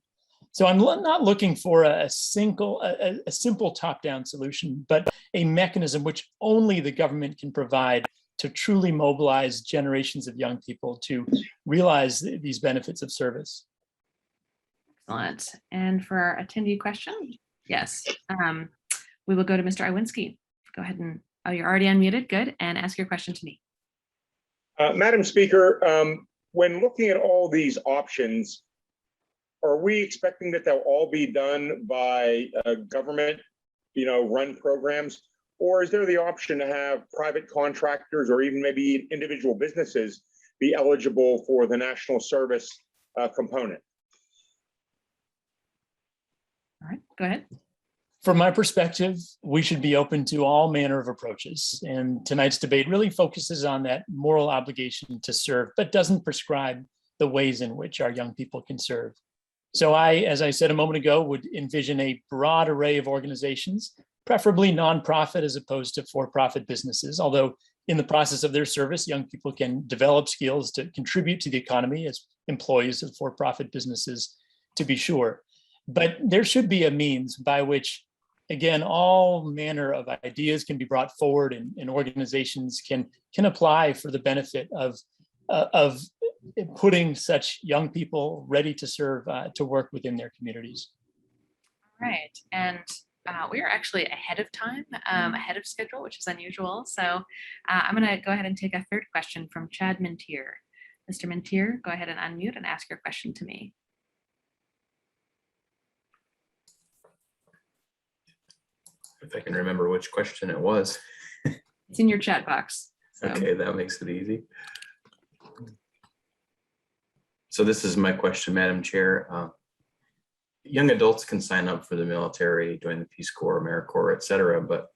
So I'm not looking for a simple top-down solution, but a mechanism which only the government can provide to truly mobilize generations of young people to realize these benefits of service. Excellent. And for our attendee question, yes, we will go to Mr. Iwinski. Go ahead and, oh, you're already unmuted. Good. And ask your question to me. Madam Speaker, when looking at all these options, are we expecting that they'll all be done by government, run programs? Or is there the option to have private contractors or even maybe individual businesses be eligible for the national service component? All right, go ahead. From my perspective, we should be open to all manner of approaches. And tonight's debate really focuses on that moral obligation to serve, but doesn't prescribe the ways in which our young people can serve. So I, as I said a moment ago, would envision a broad array of organizations, preferably nonprofit as opposed to for-profit businesses, although in the process of their service, young people can develop skills to contribute to the economy as employees of for-profit businesses, to be sure. But there should be a means by which, again, all manner of ideas can be brought forward and organizations can apply for the benefit of putting such young people ready to serve, to work within their communities. All right, and we are actually ahead of time, ahead of schedule, which is unusual. So I'm gonna go ahead and take a third question from Chad Mintier. Mr. Mintier, go ahead and unmute and ask your question to me. If I can remember which question it was. It's in your chat box. So. Okay, that makes it easy. So this is my question, Madam Chair. Young adults can sign up for the military, join the Peace Corps, AmeriCorps, et cetera, but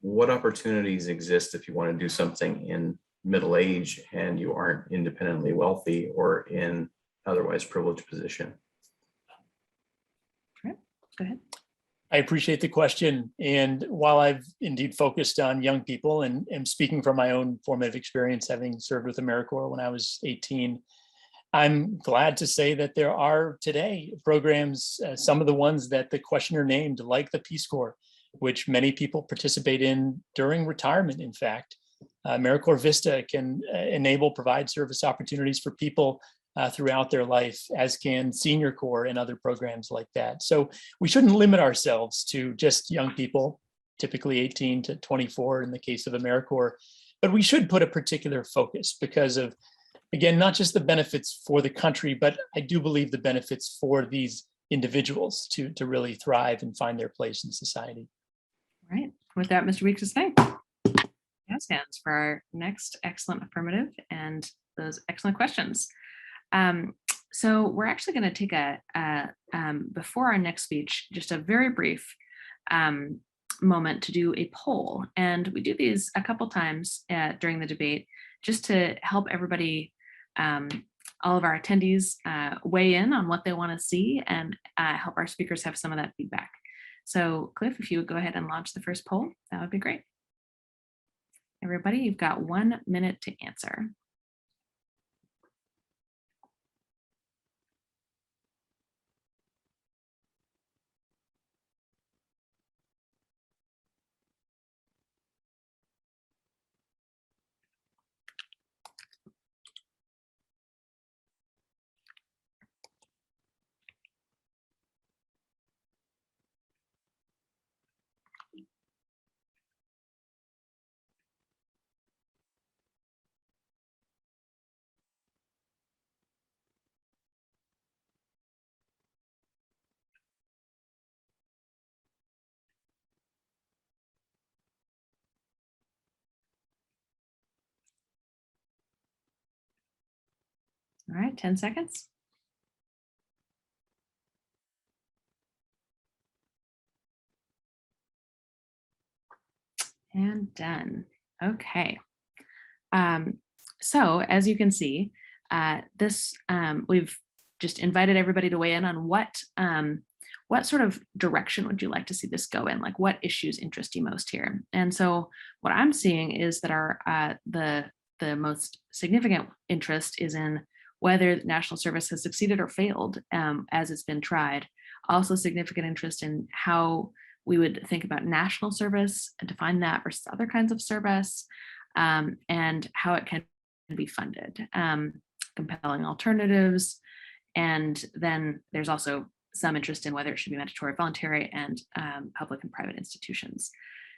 what opportunities exist if you want to do something in middle age and you aren't independently wealthy or in otherwise privileged position? Okay, go ahead. I appreciate the question. And while I've indeed focused on young people and am speaking from my own formative experience, having served with AmeriCorps when I was 18, I'm glad to say that there are today programs, some of the ones that the questioner named, like the Peace Corps, which many people participate in during retirement, in fact. AmeriCorps Vista can provide service opportunities for people throughout their life, as can Senior Corps and other programs like that. So we shouldn't limit ourselves to just young people, typically 18 to 24 in the case of AmeriCorps, but we should put a particular focus because of, again, not just the benefits for the country, but I do believe the benefits for these individuals to really thrive and find their place in society. All right, with that, Mr. Weeks is thank. Yes, hands for our next excellent affirmative and those excellent questions. So we're actually going to take before our next speech, just a very brief moment to do a poll. And we do these a couple times during the debate, just to help everybody, all of our attendees weigh in on what they want to see and help our speakers have some of that feedback. So Cliff, if you would go ahead and launch the first poll, that would be great. Everybody, you've got 1 minute to answer. All right, 10 seconds. And done. Okay. So as you can see, we've just invited everybody to weigh in on what sort of direction would you like to see this go in? Like, what issues interest you most here? And so what I'm seeing is that the most significant interest is in whether national service has succeeded or failed as it's been tried. Also significant interest in how we would think about national service and define that versus other kinds of service, and how it can be funded, compelling alternatives. And then there's also some interest in whether it should be mandatory, voluntary, and public and private institutions.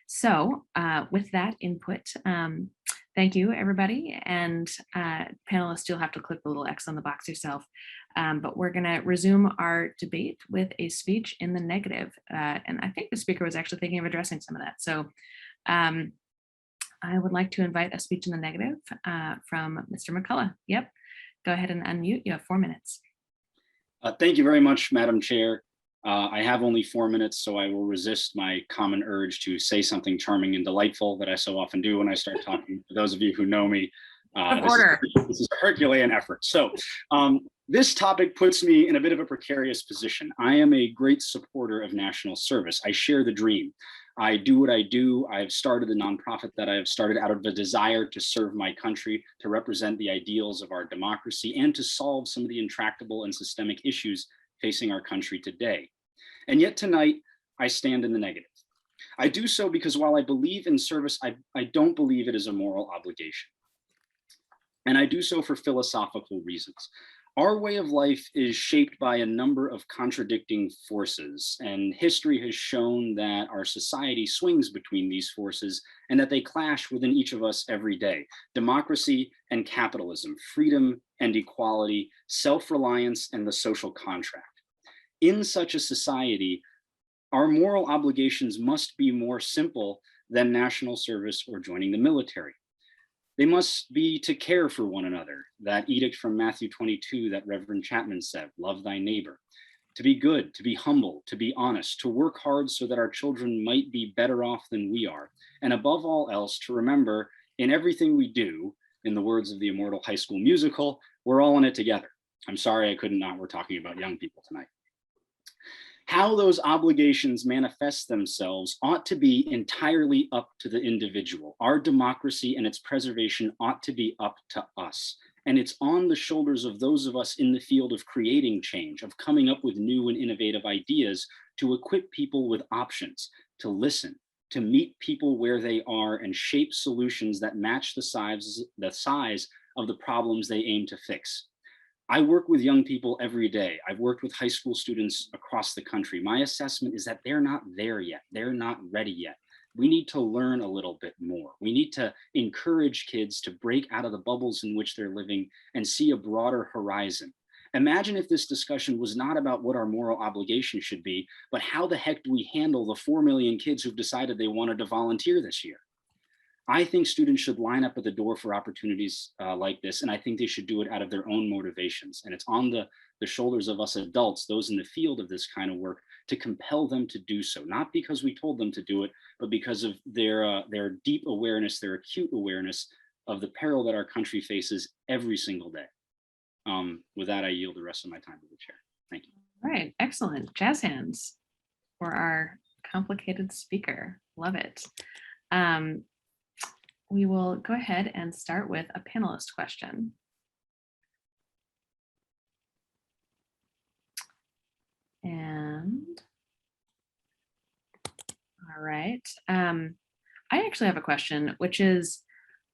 So with that input, thank you, everybody. And panelists, you'll have to click the little X on the box yourself. But we're going to resume our debate with a speech in the negative. And I think the speaker was actually thinking of addressing some of that. So I would like to invite a speech in the negative from Mr. McCullough. Yep. Go ahead and unmute. You have 4 minutes. Thank you very much, Madam Chair. I have only 4 minutes, so I will resist my common urge to say something charming and delightful that I so often do when I start talking. For those of you who know me, this is a Herculean effort. So this topic puts me in a bit of a precarious position. I am a great supporter of national service. I share the dream. I do what I do. I've started a nonprofit that I have started out of the desire to serve my country, to represent the ideals of our democracy, and to solve some of the intractable and systemic issues facing our country today. And yet tonight, I stand in the negative. I do so because while I believe in service, I don't believe it is a moral obligation. And I do so for philosophical reasons. Our way of life is shaped by a number of contradicting forces, and history has shown that our society swings between these forces and that they clash within each of us every day. Democracy and capitalism, freedom and equality, self-reliance and the social contract. In such a society, our moral obligations must be more simple than national service or joining the military. They must be to care for one another, that edict from Matthew 22 that Reverend Chapman said, love thy neighbor, to be good, to be humble, to be honest, to work hard so that our children might be better off than we are. And above all else, to remember in everything we do, in the words of the immortal High School Musical, we're all in it together. I'm sorry I couldn't not, we're talking about young people tonight. How those obligations manifest themselves ought to be entirely up to the individual. Our democracy and its preservation ought to be up to us. And it's on the shoulders of those of us in the field of creating change, of coming up with new and innovative ideas to equip people with options, to listen, to meet people where they are and shape solutions that match the size of the problems they aim to fix. I work with young people every day. I've worked with high school students across the country. My assessment is that they're not there yet. They're not ready yet. We need to learn a little bit more. We need to encourage kids to break out of the bubbles in which they're living and see a broader horizon. Imagine if this discussion was not about what our moral obligation should be, but how the heck do we handle the 4 million kids who've decided they wanted to volunteer this year? I think students should line up at the door for opportunities like this, and I think they should do it out of their own motivations. And it's on the shoulders of us adults, those in the field of this kind of work, to compel them to do so, not because we told them to do it, but because of their deep awareness, their acute awareness of the peril that our country faces every single day. With that, I yield the rest of my time to the chair. Thank you. All right, excellent. Jazz hands for our complicated speaker. Love it. We will go ahead and start with a panelist question. And all right, I actually have a question, which is,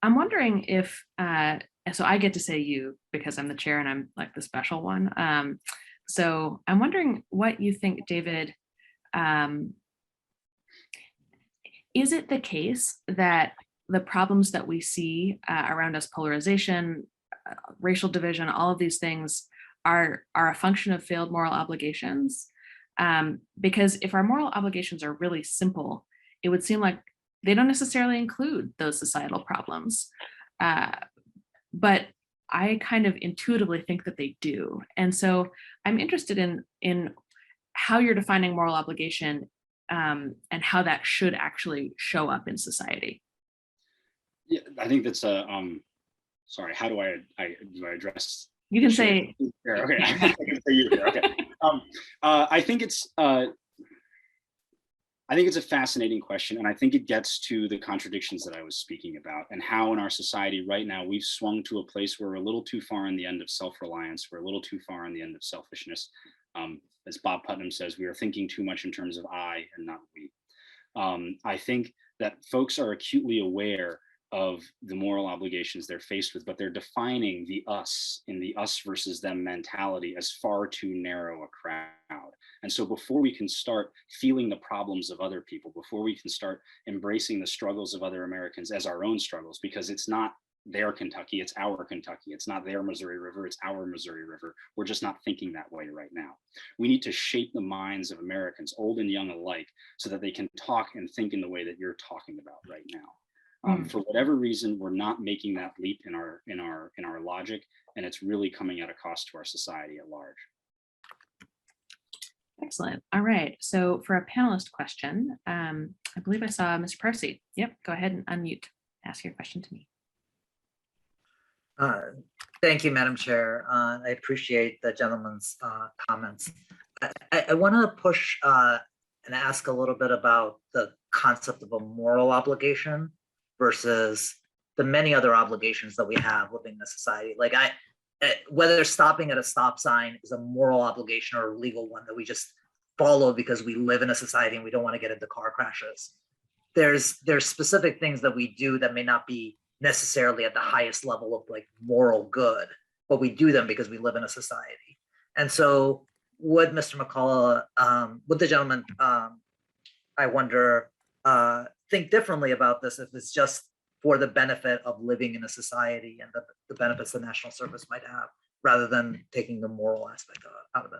I'm wondering if, so I get to say you because I'm the chair and I'm like the special one. So I'm wondering what you think, David. Is it the case that the problems that we see around us, polarization, racial division, all of these things are a function of failed moral obligations? Because if our moral obligations are really simple, it would seem like they don't necessarily include those societal problems. But I kind of intuitively think that they do. And so I'm interested in how you're defining moral obligation and how that should actually show up in society. Yeah, I think that's a, sorry, how do I address? You can say, here, okay, I can say you here, okay. I think it's a fascinating question, and I think it gets to the contradictions that I was speaking about, and how in our society right now we've swung to a place where we're a little too far on the end of self-reliance, we're a little too far on the end of selfishness. As Bob Putnam says, we are thinking too much in terms of I and not we. I think that folks are acutely aware of the moral obligations they're faced with, but they're defining the us in the us versus them mentality as far too narrow a crowd. And so before we can start feeling the problems of other people, before we can start embracing the struggles of other Americans as our own struggles, because it's not their Kentucky, it's our Kentucky. It's not their Missouri River, it's our Missouri River. We're just not thinking that way right now. We need to shape the minds of Americans, old and young alike, so that they can talk and think in the way that you're talking about right now. For whatever reason, we're not making that leap in our logic, and it's really coming at a cost to our society at large. Excellent. All right. So for a panelist question, I believe I saw Mr. Parsi. Yep. Go ahead and unmute. Ask your question to me. Thank you, Madam Chair. I appreciate the gentleman's comments. I want to push and ask a little bit about the concept of a moral obligation versus the many other obligations that we have living in a society. Like whether stopping at a stop sign is a moral obligation or a legal one that we just follow because we live in a society and we don't want to get into car crashes. There's specific things that we do that may not be necessarily at the highest level of like moral good, but we do them because we live in a society. And so would Mr. McCullough, would the gentleman, I wonder, think differently about this if it's just for the benefit of living in a society and the benefits the National Service might have, rather than taking the moral aspect out of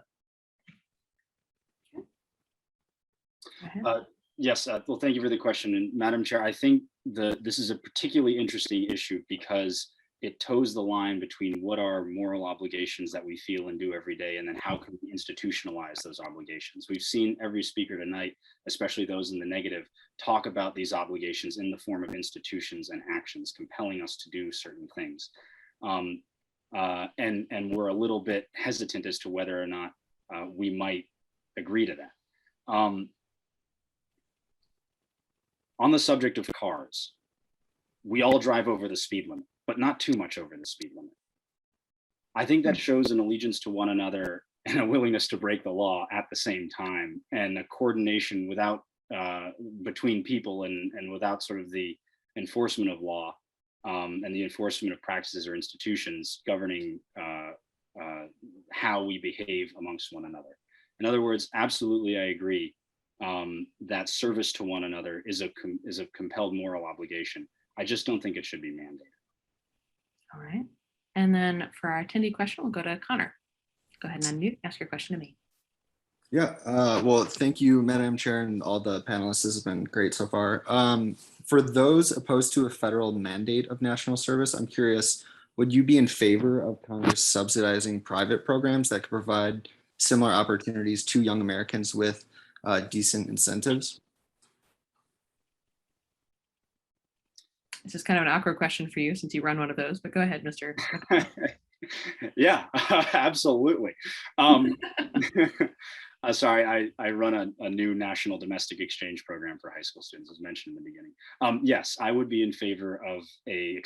it? Yes, well, thank you for the question. And Madam Chair, I think this is a particularly interesting issue because it toes the line between what are moral obligations that we feel and do every day, and then how can we institutionalize those obligations. We've seen every speaker tonight, especially those in the negative, talk about these obligations in the form of institutions and actions compelling us to do certain things. And we're a little bit hesitant as to whether or not we might agree to that. On the subject of cars, we all drive over the speed limit, but not too much over the speed limit. I think that shows an allegiance to one another and a willingness to break the law at the same time, and a coordination without between people and without sort of the enforcement of law and the enforcement of practices or institutions governing how we behave amongst one another. In other words, absolutely, I agree that service to one another is a compelled moral obligation. I just don't think it should be mandated. All right. And then for our attendee question, we'll go to Connor. Go ahead and unmute, ask your question to me. Yeah, well, thank you, Madam Chair, and all the panelists. This has been great so far. For those opposed to a federal mandate of national service, I'm curious, would you be in favor of Congress subsidizing private programs that could provide similar opportunities to young Americans with decent incentives? This is kind of an awkward question for you since you run one of those, but go ahead, Mr. Yeah, absolutely. Sorry, I run a new national domestic exchange program for high school students, as mentioned in the beginning. Yes, I would be in favor of a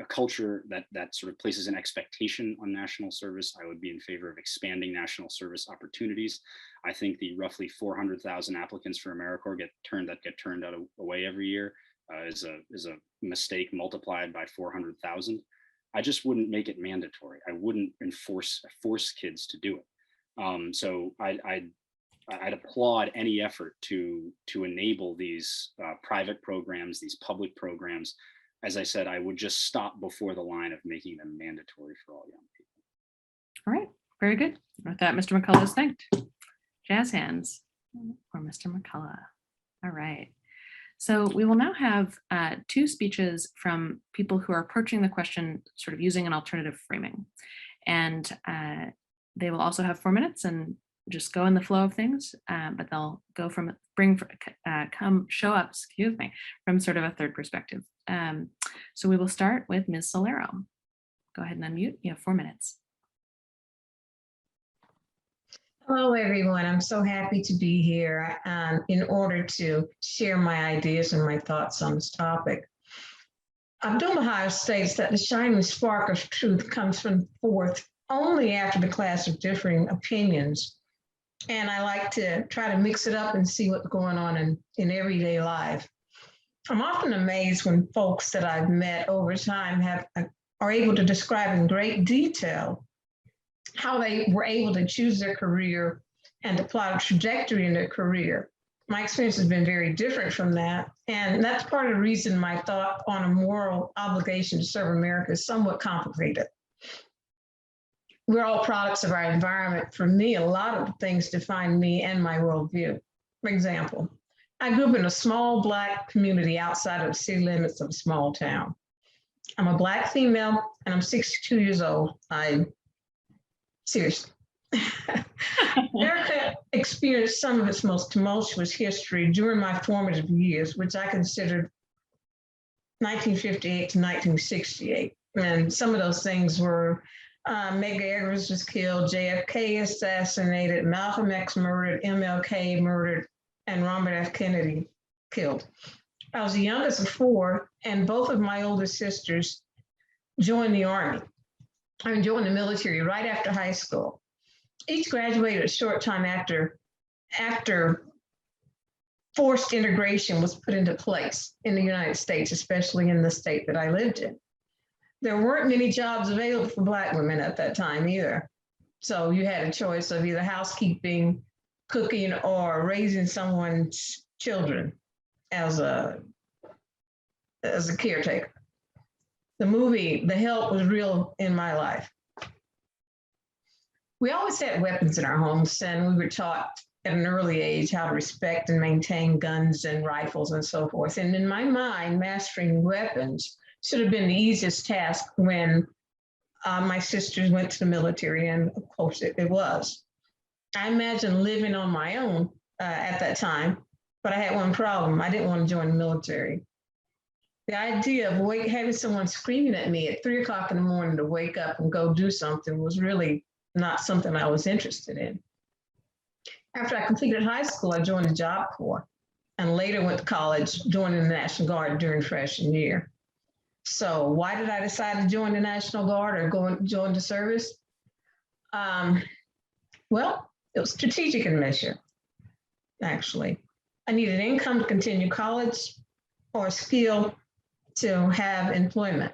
culture that sort of places an expectation on national service. I would be in favor of expanding national service opportunities. I think the roughly 400,000 applicants for AmeriCorps get turned away every year is a mistake multiplied by 400,000. I just wouldn't make it mandatory. I wouldn't force kids to do it. So I'd applaud any effort to enable these private programs, these public programs. As I said, I would just stop before the line of making them mandatory for all young people. All right, very good. With that, Mr. McCullough is thanked. Jazz hands for Mr. McCullough. All right. So we will now have two speeches from people who are approaching the question sort of using an alternative framing. And they will also have 4 minutes and just go in the flow of things, but they'll go from show up, excuse me, from sort of a third perspective. So we will start with Ms. Solero. Go ahead and unmute. You have 4 minutes. Hello, everyone. I'm so happy to be here in order to share my ideas and my thoughts on this topic. Abdu'l-Baha states that the shining spark of truth comes forth only after the clash of differing opinions. And I like to try to mix it up and see what's going on in everyday life. I'm often amazed when folks that I've met over time are able to describe in great detail how they were able to choose their career and to plot a trajectory in their career. My experience has been very different from that. And that's part of the reason my thought on a moral obligation to serve America is somewhat complicated. We're all products of our environment. For me, a lot of things define me and my worldview. For example, I grew up in a small Black community outside of the city limits of a small town. I'm a Black female and I'm 62 years old. Seriously. America experienced some of its most tumultuous history during my formative years, which I considered 1958 to 1968. And some of those things were Medgar Evers was killed, JFK assassinated, Malcolm X murdered, MLK murdered, and Robert F. Kennedy killed. I was the youngest of 4, and both of my older sisters joined the Army. I joined the military right after high school. Each graduated a short time after forced integration was put into place in the United States, especially in the state that I lived in. There weren't many jobs available for Black women at that time either. So you had a choice of either housekeeping, cooking, or raising someone's children as a caretaker. The movie, The Help, was real in my life. We always had weapons in our homes, and we were taught at an early age how to respect and maintain guns and rifles and so forth. And in my mind, mastering weapons should have been the easiest task when my sisters went to the military, and of course it was. I imagined living on my own at that time, but I had one problem. I didn't want to join the military. The idea of having someone screaming at me at 3 o'clock in the morning to wake up and go do something was really not something I was interested in. After I completed high school, I joined the Job Corps and later went to college, joining the National Guard during freshman year. So why did I decide to join the National Guard or join the service? Well, it was strategic in measure, actually. I needed income to continue college or skill to have employment.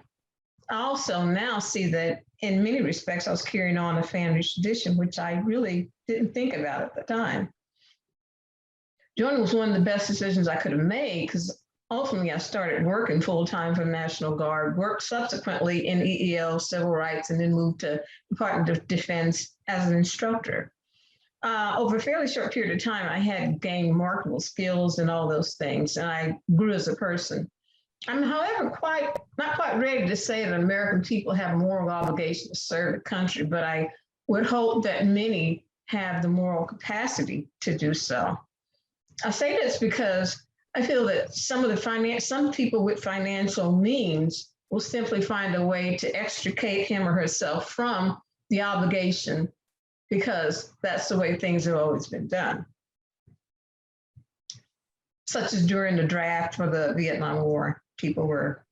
I also now see that in many respects, I was carrying on a family tradition, which I really didn't think about at the time. Joining was one of the best decisions I could have made because ultimately I started working full-time for the National Guard, worked subsequently in EEO, civil rights, and then moved to Department of Defense as an instructor. Over a fairly short period of time, I had gained remarkable skills and all those things, and I grew as a person. I'm, however, not quite ready to say that American people have a moral obligation to serve the country, but I would hope that many have the moral capacity to do so. I say this because I feel that some people with financial means will simply find a way to extricate him or herself from the obligation because that's the way things have always been done. Such as during the draft for the Vietnam War. People were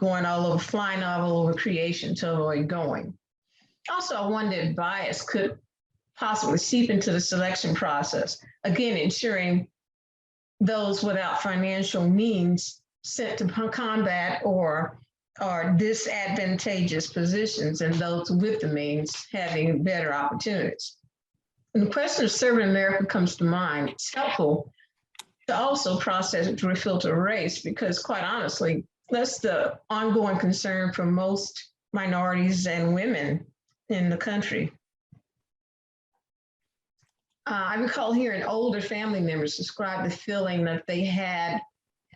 going all over, flying all over creation to avoid going. Also, I wondered if bias could possibly seep into the selection process, again, ensuring those without financial means sent to combat or disadvantageous positions and those with the means having better opportunities. When the question of serving America comes to mind, it's helpful to also process it through a filter of race, because quite honestly, that's the ongoing concern for most minorities and women in the country. I recall hearing older family members describe the feeling that they had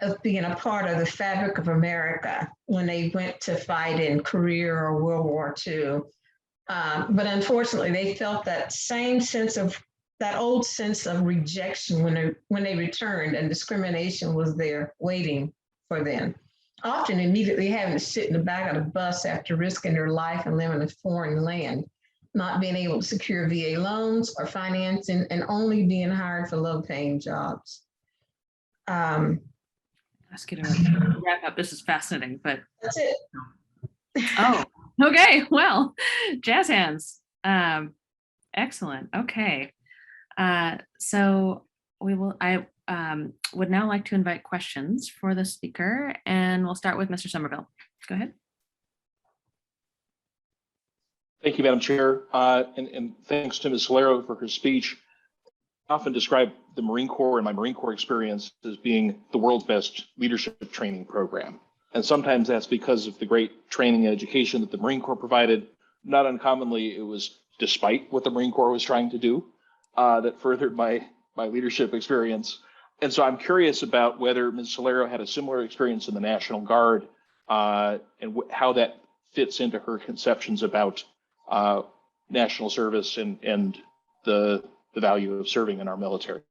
of being a part of the fabric of America when they went to fight in Korea or World War II. But unfortunately, they felt that same sense of that old sense of rejection when they returned, and discrimination was there waiting for them. Often immediately having to sit in the back of the bus after risking their life and living in a foreign land, not being able to secure VA loans or financing, and only being hired for low-paying jobs. Ask you to wrap up. This is fascinating, but that's it. Oh, okay. Well, jazz hands. Excellent. Okay. So I would now like to invite questions for the speaker, and we'll start with Mr. Somerville. Go ahead. Thank you, Madam Chair, and thanks to Ms. Solero for her speech. I often describe the Marine Corps and my Marine Corps experience as being the world's best leadership training program. And sometimes that's because of the great training and education that the Marine Corps provided. Not uncommonly, it was despite what the Marine Corps was trying to do that furthered my leadership experience. And so I'm curious about whether Ms. Solero had a similar experience in the National Guard and how that fits into her conceptions about national service and the value of serving in our military.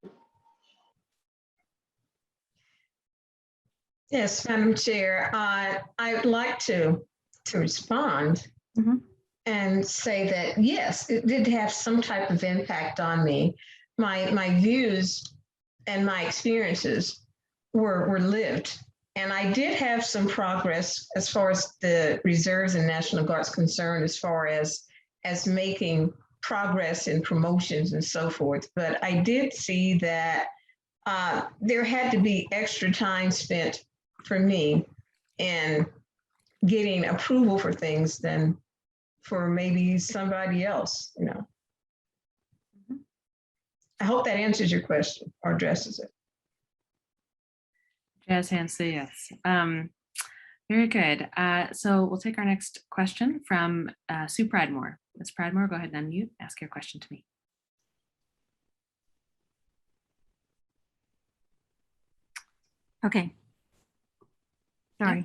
Yes, Madam Chair, I'd like to respond and say that, yes, it did have some type of impact on me. My views and my experiences were lived. And I did have some progress as far as the reserves and National Guard's concerned, as far as making progress in promotions and so forth. But I did see that there had to be extra time spent for me in getting approval for things than for maybe somebody else, you know. I hope that answers your question or addresses it. Jazz hands say yes. Very good. So we'll take our next question from Sue Pridemore. Ms. Pridemore, go ahead and unmute. Ask your question to me. Okay. Sorry. Yeah,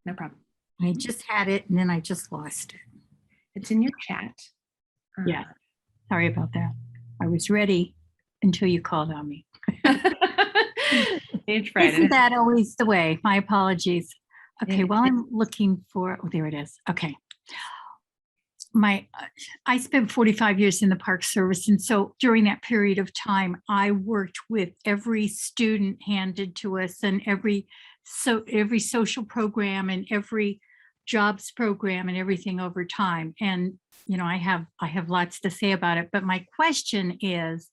no problem. I just had it and then I just lost it. It's in your chat. Yeah. Sorry about that. I was ready until you called on me. Isn't that always the way? My apologies. Okay, while I'm looking for, oh, there it is. Okay. I spent 45 years in the Park Service. And so during that period of time, I worked with every student handed to us and every social program and every jobs program and everything over time. And, you know, I have lots to say about it, but my question is,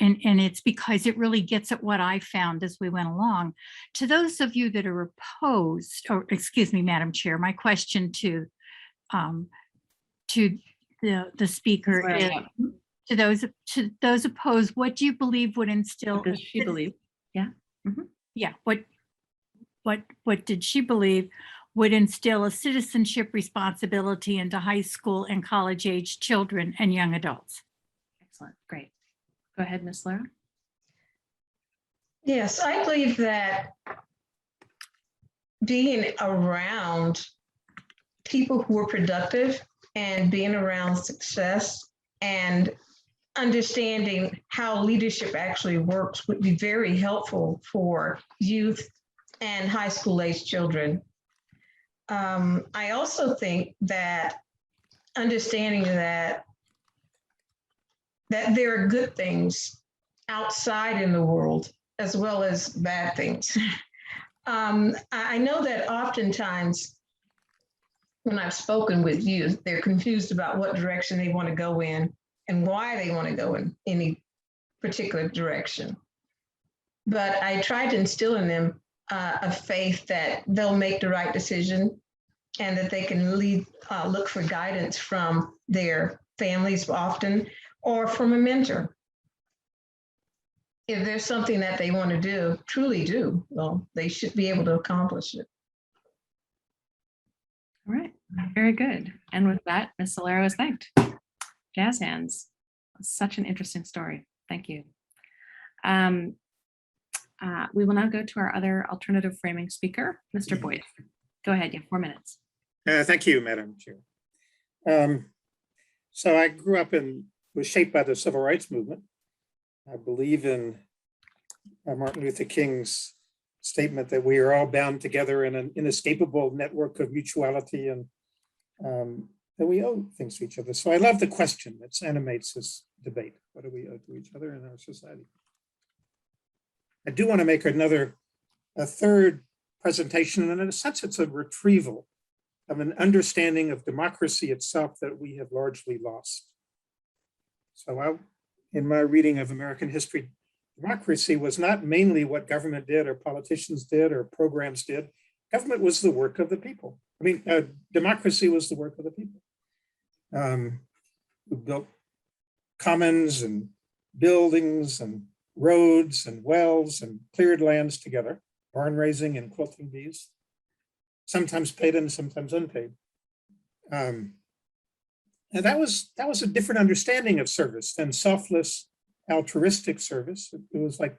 and it's because it really gets at what I found as we went along, to those of you that are opposed, or excuse me, Madam Chair, my question to the speaker is, to those opposed, what do you believe would instill? What does she believe? Yeah. Mm-hmm. Yeah. What did she believe would instill a citizenship responsibility into high school and college age children and young adults? Excellent. Great. Go ahead, Ms. Solero. Yes, I believe that being around people who are productive and being around success and understanding how leadership actually works would be very helpful for youth and high school age children. I also think that understanding that there are good things outside in the world as well as bad things. I know that oftentimes when I've spoken with youth, they're confused about what direction they want to go in and why they want to go in any particular direction. But I try to instill in them a faith that they'll make the right decision and that they can look for guidance from their families often or from a mentor. If there's something that they want to do, truly do, well, they should be able to accomplish it. All right, very good. And with that, Ms. Solero is thanked. Jazz hands. Such an interesting story. Thank you. We will now go to our other alternative framing speaker, Mr. Boyte. Go ahead, you have 4 minutes. Thank you, Madam Chair. So I grew up and was shaped by the civil rights movement. I believe in Martin Luther King's statement that we are all bound together in an inescapable network of mutuality, and that we owe things to each other. So I love the question that animates this debate. What do we owe to each other in our society? I do want to make a third presentation, and in a sense, it's a retrieval of an understanding of democracy itself that we have largely lost. So in my reading of American history, democracy was not mainly what government did or politicians did or programs did. Government was the work of the people. I mean, democracy was the work of the people who built commons and buildings and roads and wells and cleared lands together, barn raising and quilting bees, sometimes paid and sometimes unpaid. And that was a different understanding of service than selfless, altruistic service. It was like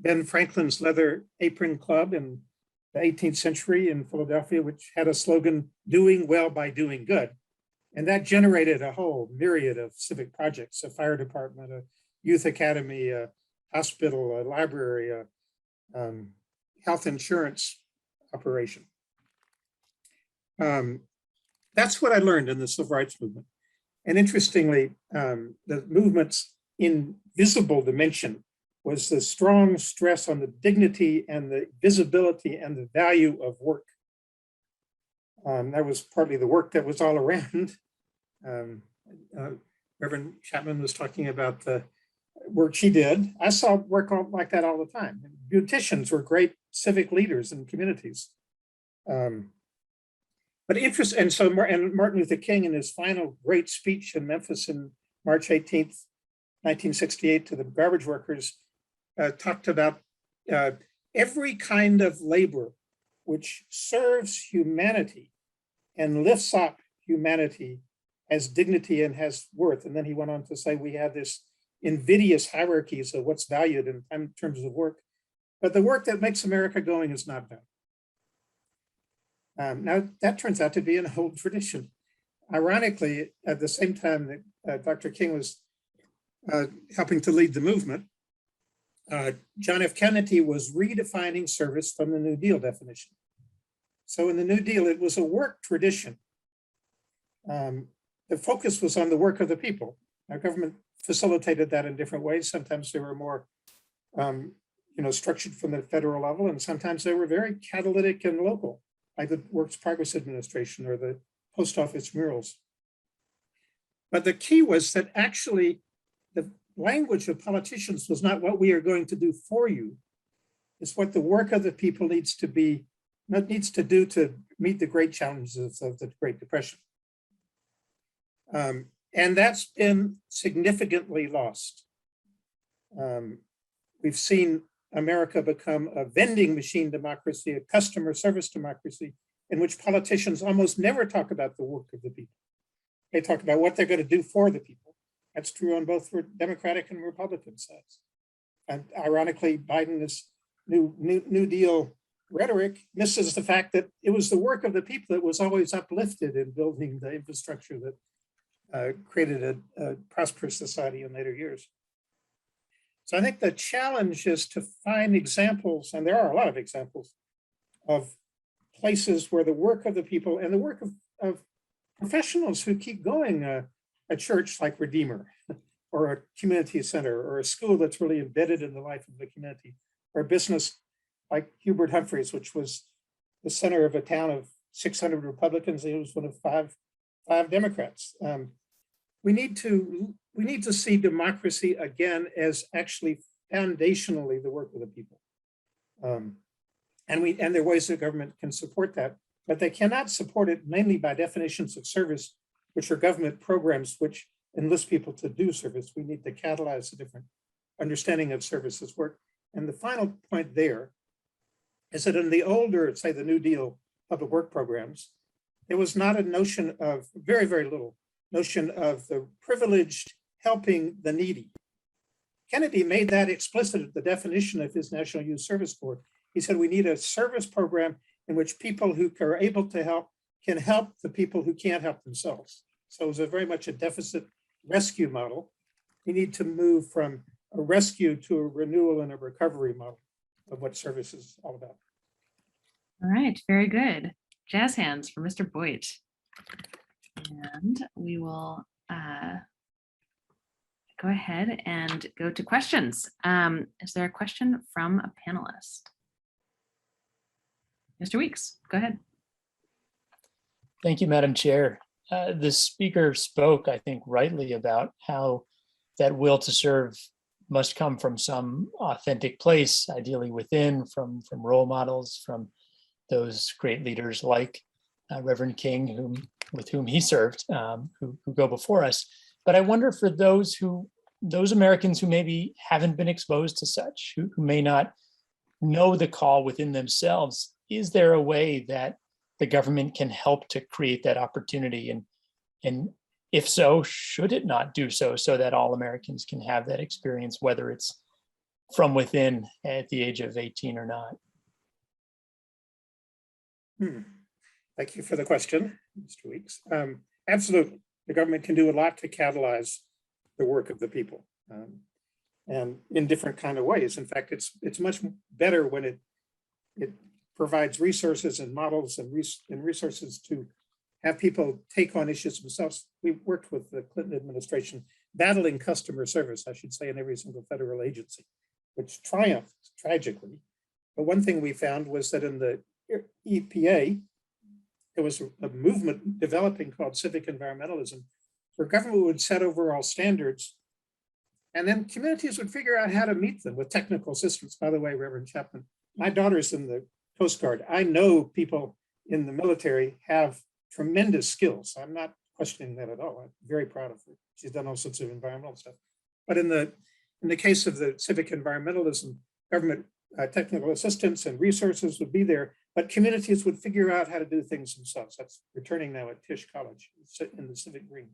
Ben Franklin's Leather Apron Club in the 18th century in Philadelphia, which had a slogan, "Doing well by doing good." And that generated a whole myriad of civic projects, a fire department, a youth academy, a hospital, a library, a health insurance operation. That's what I learned in the civil rights movement. And interestingly, the movement's invisible dimension was the strong stress on the dignity and the visibility and the value of work. That was partly the work that was all around. Reverend Chapman was talking about the work she did. I saw work like that all the time. Beauticians were great civic leaders in communities. So Martin Luther King, in his final great speech in Memphis in March 18th, 1968 to the garbage workers, talked about every kind of labor which serves humanity and lifts up humanity as dignity and has worth. And then he went on to say, we have this invidious hierarchies of what's valued in terms of work, but the work that makes America going is not valued. Now, that turns out to be an old tradition. Ironically, at the same time that Dr. King was helping to lead the movement, John F. Kennedy was redefining service from the New Deal definition. So in the New Deal, it was a work tradition. The focus was on the work of the people. Our government facilitated that in different ways. Sometimes they were more structured from the federal level, and sometimes they were very catalytic and local, like the Works Progress Administration or the post office murals. But the key was that actually the language of politicians was not what we are going to do for you. It's what the work of the people needs to do to meet the great challenges of the Great Depression. And that's been significantly lost. We've seen America become a vending machine democracy, a customer service democracy, in which politicians almost never talk about the work of the people. They talk about what they're going to do for the people. That's true on both Democratic and Republican sides. And ironically, Biden's New Deal rhetoric misses the fact that it was the work of the people that was always uplifted in building the infrastructure that created a prosperous society in later years. So I think the challenge is to find examples, and there are a lot of examples, of places where the work of the people and the work of professionals who keep going, a church like Redeemer, or a community center, or a school that's really embedded in the life of the community, or a business like Hubert Humphreys, which was the center of a town of 600 Republicans. He was one of five Democrats. We need to see democracy again as actually foundationally the work of the people. And there are ways that government can support that, but they cannot support it mainly by definitions of service, which are government programs which enlist people to do service. We need to catalyze a different understanding of service as work. And the final point there is that in the older, say the New Deal public work programs, there was not a notion of, very, very little notion of the privileged helping the needy. Kennedy made that explicit at the definition of his National Youth Service Corps. He said, we need a service program in which people who are able to help can help the people who can't help themselves. So it was very much a deficit rescue model. We need to move from a rescue to a renewal and a recovery model of what service is all about. All right, very good. Jazz hands for Mr. Boyte. And we will go ahead and go to questions. Is there a question from a panelist? Mr. Weeks, go ahead. Thank you, Madam Chair. The speaker spoke, I think, rightly about how that will to serve must come from some authentic place, ideally within, from role models, from those great leaders like Reverend King, with whom he served, who go before us. But I wonder for those Americans who maybe haven't been exposed to such, who may not know the call within themselves, is there a way that the government can help to create that opportunity? And if so, should it not do so that all Americans can have that experience, whether it's from within at the age of 18 or not? Thank you for the question, Mr. Weeks. Absolutely, the government can do a lot to catalyze the work of the people, and in different kind of ways. In fact, it's much better when it provides resources and models and resources to have people take on issues themselves. We worked with the Clinton administration battling customer service, I should say, in every single federal agency, which triumphed tragically. But one thing we found was that in the EPA, there was a movement developing called civic environmentalism, where government would set overall standards, and then communities would figure out how to meet them with technical assistance. By the way, Reverend Chapman, my daughter's in the Coast Guard. I know people in the military have tremendous skills. I'm not questioning that at all. I'm very proud of her. She's done all sorts of environmental stuff. But in the case of the civic environmentalism, government technical assistance and resources would be there, but communities would figure out how to do things themselves. That's returning now at Tisch College in the Civic Green.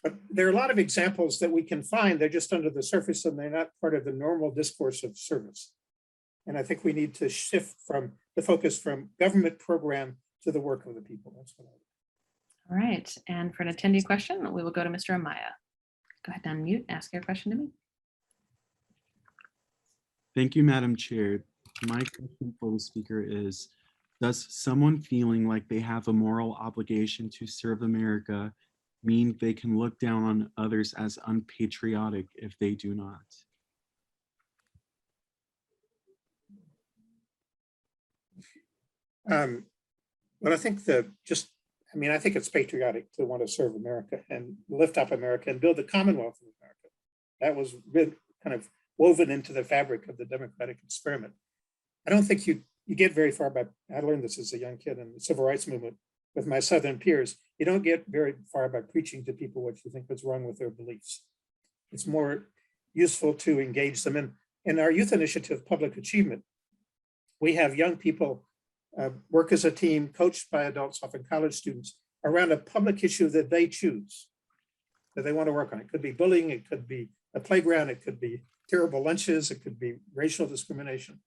But there are a lot of examples that we can find. They're just under the surface and they're not part of the normal discourse of service. And I think we need to shift from the focus from government program to the work of the people. That's what I would. All right, and for an attendee question, we will go to Mr. Amaya. Go ahead and unmute, ask your question to me. Thank you, Madam Chair. My question for the speaker is, does someone feeling like they have a moral obligation to serve America mean they can look down on others as unpatriotic if they do not? Well, I think I think it's patriotic to want to serve America and lift up America and build the Commonwealth of America. That was kind of woven into the fabric of the democratic experiment. I don't think you get very far by, I learned this as a young kid in the civil rights movement with my Southern peers. You don't get very far by preaching to people what you think is wrong with their beliefs. It's more useful to engage them in our youth initiative, Public Achievement. We have young people work as a team, coached by adults, often college students, around a public issue that they choose, that they want to work on. It could be bullying, it could be a playground, it could be terrible lunches, it could be racial discrimination.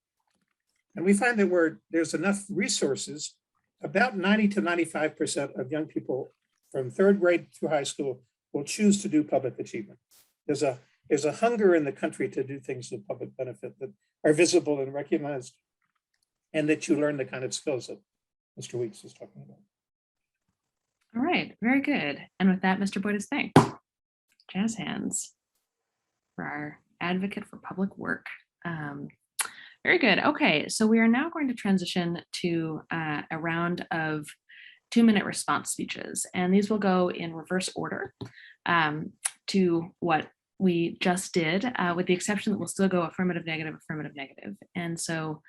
And we find that where there's enough resources, about 90 to 95% of young people from third grade to high school will choose to do public achievement. There's a hunger in the country to do things of public benefit that are visible and recognized, and that you learn the kind of skills that Mr. Weeks was talking about. All right, very good. And with that, Mr. Boyte is thanked. Jazz hands for our advocate for public work. Very good. Okay, so we are now going to transition to a round of 2-minute response speeches, and these will go in reverse order to what we just did, with the exception that we'll still go affirmative, negative, affirmative, negative. And so,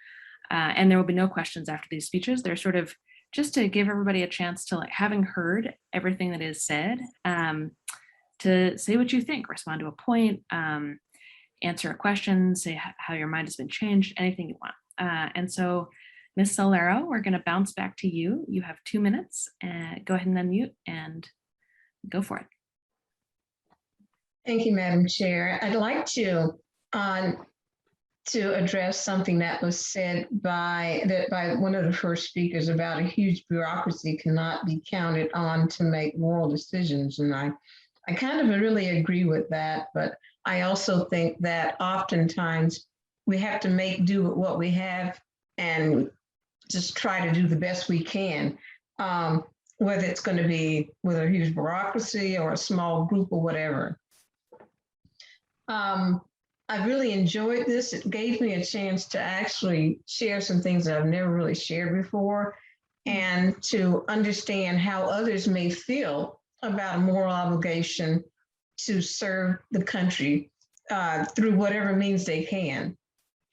and there will be no questions after these speeches. They're sort of just to give everybody a chance to, like, having heard everything that is said, to say what you think, respond to a point, answer a question, say how your mind has been changed, anything you want. And so, Ms. Solero, we're going to bounce back to you. You have 2 minutes. Go ahead and unmute and go for it. Thank you, Madam Chair. I'd like to address something that was said by one of the first speakers about a huge bureaucracy cannot be counted on to make moral decisions. And I kind of really agree with that, but I also think that oftentimes we have to make do with what we have and just try to do the best we can, whether it's going to be with a huge bureaucracy or a small group or whatever. I really enjoyed this. It gave me a chance to actually share some things that I've never really shared before and to understand how others may feel about a moral obligation to serve the country through whatever means they can.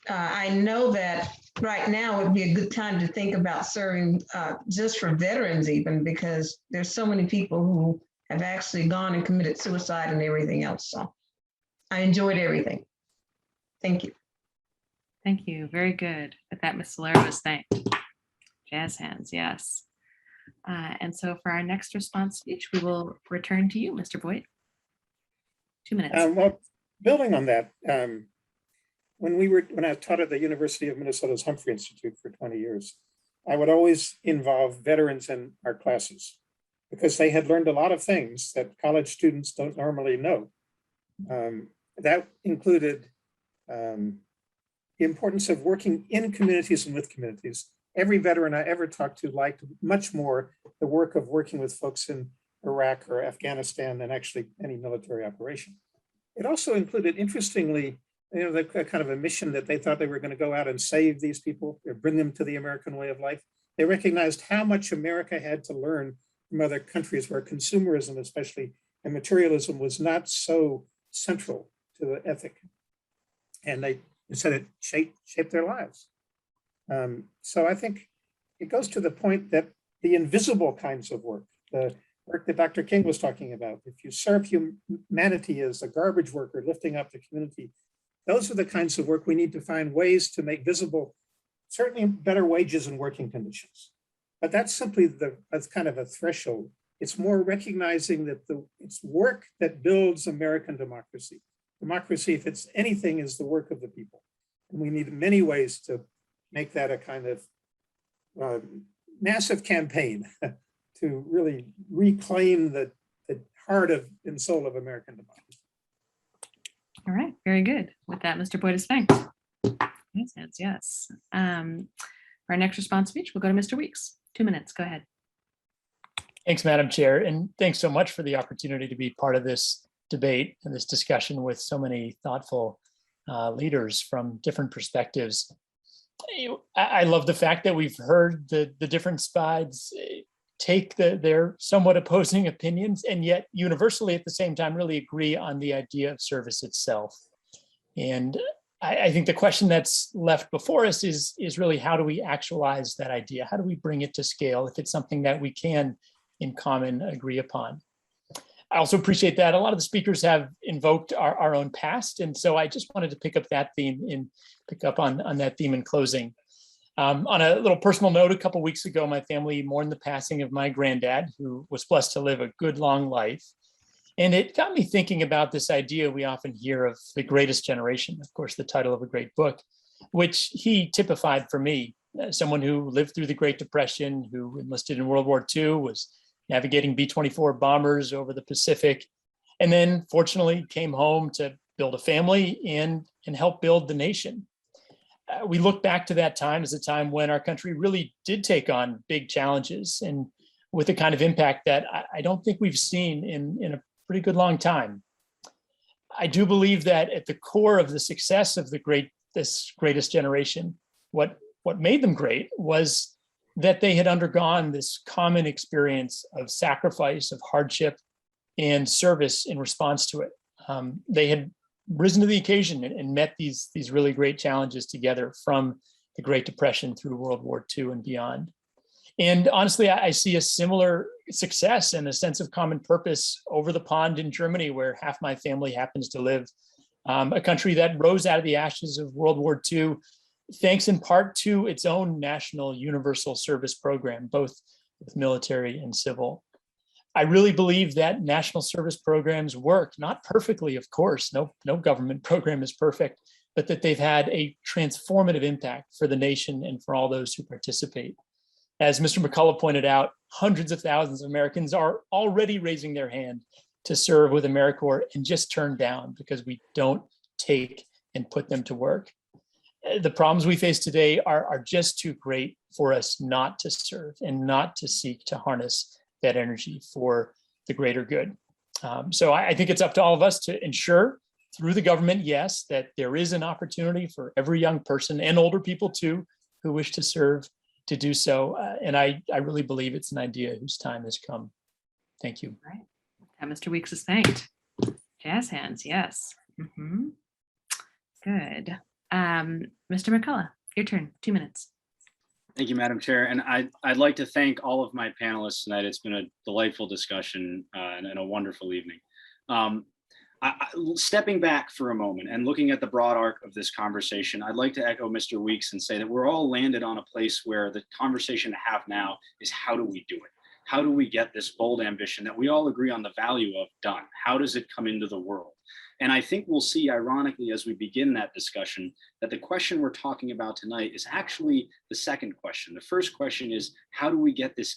I know that right now would be a good time to think about serving just for veterans even, because there's so many people who have actually gone and committed suicide and everything else. So I enjoyed everything. Thank you. Thank you. Very good. With that, Ms. Solero is thanked. Jazz hands, yes. And so for our next response speech, we will return to you, Mr. Boyte. 2 minutes. Well, building on that, when I taught at the University of Minnesota's Humphrey Institute for 20 years, I would always involve veterans in our classes because they had learned a lot of things that college students don't normally know. That included the importance of working in communities and with communities. Every veteran I ever talked to liked much more the work of working with folks in Iraq or Afghanistan than actually any military operation. It also included, interestingly, the kind of a mission that they thought they were going to go out and save these people or bring them to the American way of life. They recognized how much America had to learn from other countries where consumerism, especially, and materialism was not so central to the ethic. And they said it shaped their lives. So I think it goes to the point that the invisible kinds of work, the work that Dr. King was talking about, if you serve humanity as a garbage worker lifting up the community, those are the kinds of work we need to find ways to make visible, certainly better wages and working conditions. But that's simply that's kind of a threshold. It's more recognizing that it's work that builds American democracy. Democracy, if it's anything, is the work of the people. And we need many ways to make that a kind of massive campaign to really reclaim the heart and soul of American democracy. All right, very good. With that, Mr. Boyte is thanked. Yes. For our next response speech, we'll go to Mr. Weeks. 2 minutes, go ahead. Thanks, Madam Chair, and thanks so much for the opportunity to be part of this debate and this discussion with so many thoughtful leaders from different perspectives. I love the fact that we've heard the different sides take their somewhat opposing opinions and yet universally at the same time really agree on the idea of service itself. And I think the question that's left before us is really how do we actualize that idea? How do we bring it to scale if it's something that we can in common agree upon? I also appreciate that a lot of the speakers have invoked our own past. And so I just wanted to pick up that theme and pick up on that theme in closing. On a little personal note, a couple of weeks ago, my family mourned the passing of my granddad, who was blessed to live a good, long life. And it got me thinking about this idea we often hear of the greatest generation, of course, the title of a great book, which he typified for me, someone who lived through the Great Depression, who enlisted in World War II, was navigating B-24 bombers over the Pacific, and then fortunately came home to build a family and help build the nation. We look back to that time as a time when our country really did take on big challenges and with the kind of impact that I don't think we've seen in a pretty good long time. I do believe that at the core of the success of this greatest generation, what made them great was that they had undergone this common experience of sacrifice, of hardship, and service in response to it. They had risen to the occasion and met these really great challenges together from the Great Depression through World War II and beyond. And honestly, I see a similar success and a sense of common purpose over the pond in Germany, where half my family happens to live, a country that rose out of the ashes of World War II, thanks in part to its own national universal service program, both with military and civil. I really believe that national service programs work, not perfectly, of course, no government program is perfect, but that they've had a transformative impact for the nation and for all those who participate. As Mr. McCullough pointed out, hundreds of thousands of Americans are already raising their hand to serve with AmeriCorps and just turned down because we don't take and put them to work. The problems we face today are just too great for us not to serve and not to seek to harness that energy for the greater good. So I think it's up to all of us to ensure through the government, yes, that there is an opportunity for every young person and older people too who wish to serve to do so. And I really believe it's an idea whose time has come. Thank you. Right. And Mr. Weeks is thanked. Jazz hands, yes. Mhm. Good. Mr. McCullough, your turn, 2 minutes. Thank you, Madam Chair. And I'd like to thank all of my panelists tonight. It's been a delightful discussion and a wonderful evening. Stepping back for a moment and looking at the broad arc of this conversation, I'd like to echo Mr. Weeks and say that we're all landed on a place where the conversation to have now is how do we do it? How do we get this bold ambition that we all agree on the value of done? How does it come into the world? And I think we'll see, ironically, as we begin that discussion, that the question we're talking about tonight is actually the second question. The first question is, how do we get this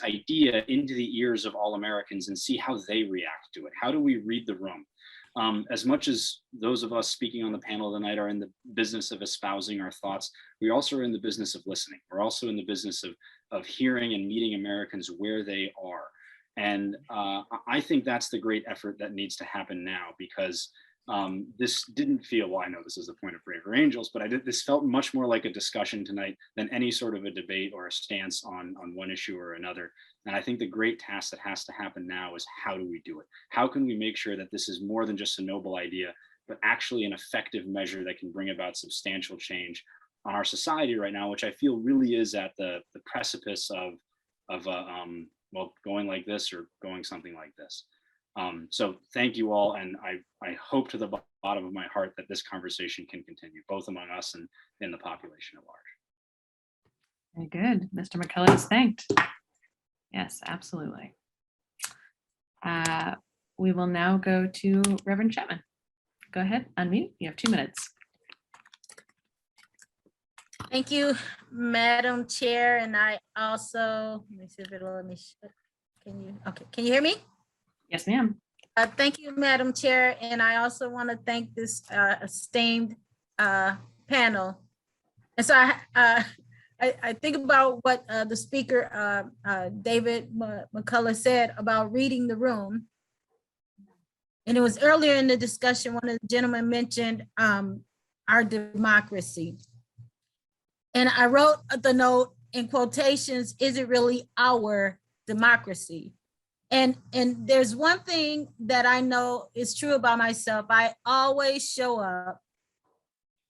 idea into the ears of all Americans and see how they react to it? How do we read the room? As much as those of us speaking on the panel tonight are in the business of espousing our thoughts, we also are in the business of listening. We're also in the business of hearing and meeting Americans where they are. And I think that's the great effort that needs to happen now, because this didn't feel, well, I know this is the point of Braver Angels, but this felt much more like a discussion tonight than any sort of a debate or a stance on one issue or another. And I think the great task that has to happen now is, how do we do it? How can we make sure that this is more than just a noble idea, but actually an effective measure that can bring about substantial change on our society right now, which I feel really is at the precipice of well, going like this or going something like this. So thank you all. And I hope to the bottom of my heart that this conversation can continue, both among us and in the population at large. Very good. Mr. McCullough is thanked. Yes, absolutely. We will now go to Reverend Chapman. Go ahead, unmute. You have 2 minutes. Thank you, Madam Chair. And I also, let me see if it'll let me, can you hear me? Yes, ma'am. Thank you, Madam Chair. And I also want to thank this esteemed panel. And so I think about what the speaker, David McCullough, said about reading the room. And it was earlier in the discussion, one of the gentlemen mentioned our democracy. And I wrote the note in quotations, is it really our democracy? And there's one thing that I know is true about myself. I always show up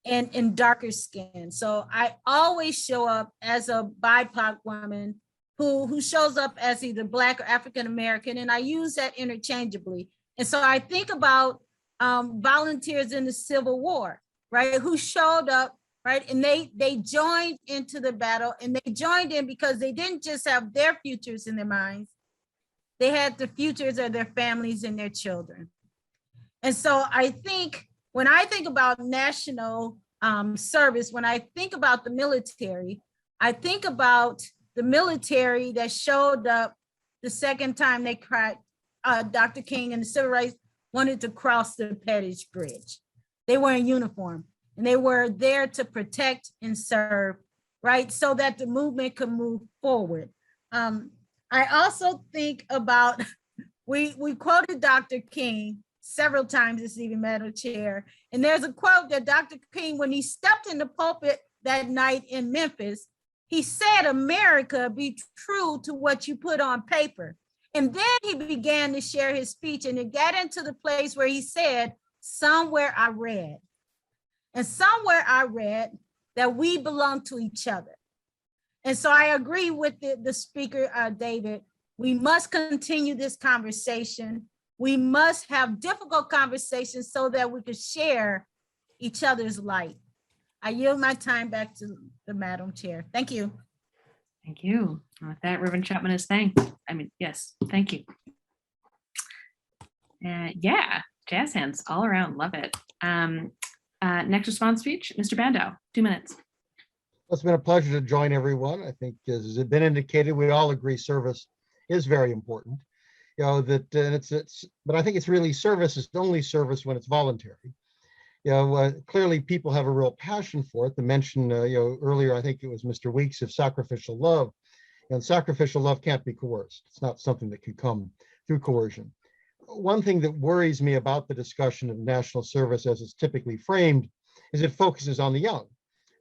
in darker skin. So I always show up as a BIPOC woman who shows up as either Black or African-American, and I use that interchangeably. And so I think about volunteers in the Civil War, right, who showed up, right, and they joined into the battle, and they joined in because they didn't just have their futures in their minds, they had the futures of their families and their children. And so I think, when I think about national service, when I think about the military, I think about the military that showed up the second time they cried, Dr. King and the civil rights wanted to cross the Pettus Bridge. They were in uniform and they were there to protect and serve, right? So that the movement could move forward. I also think about, we quoted Dr. King several times this evening, Madam Chair. And there's a quote that Dr. King, when he stepped in the pulpit that night in Memphis, he said, "America, be true to what you put on paper." And then he began to share his speech, and it got into the place where he said, somewhere I read that we belong to each other. And so I agree with the speaker, David. We must continue this conversation. We must have difficult conversations so that we can share each other's light. I yield my time back to the Madam Chair. Thank you. Thank you. And with that, Reverend Chapman is thanked. Yes, thank you. Yeah, jazz hands all around, love it. Next response speech, Mr. Bandow, 2 minutes. It's been a pleasure to join everyone. I think, as has been indicated, we all agree service is very important. But I think it's really service is only service when it's voluntary. Clearly people have a real passion for it. The mention, earlier, I think it was Mr. Weeks, of sacrificial love. And sacrificial love can't be coerced. It's not something that can come through coercion. One thing that worries me about the discussion of national service as it's typically framed is it focuses on the young,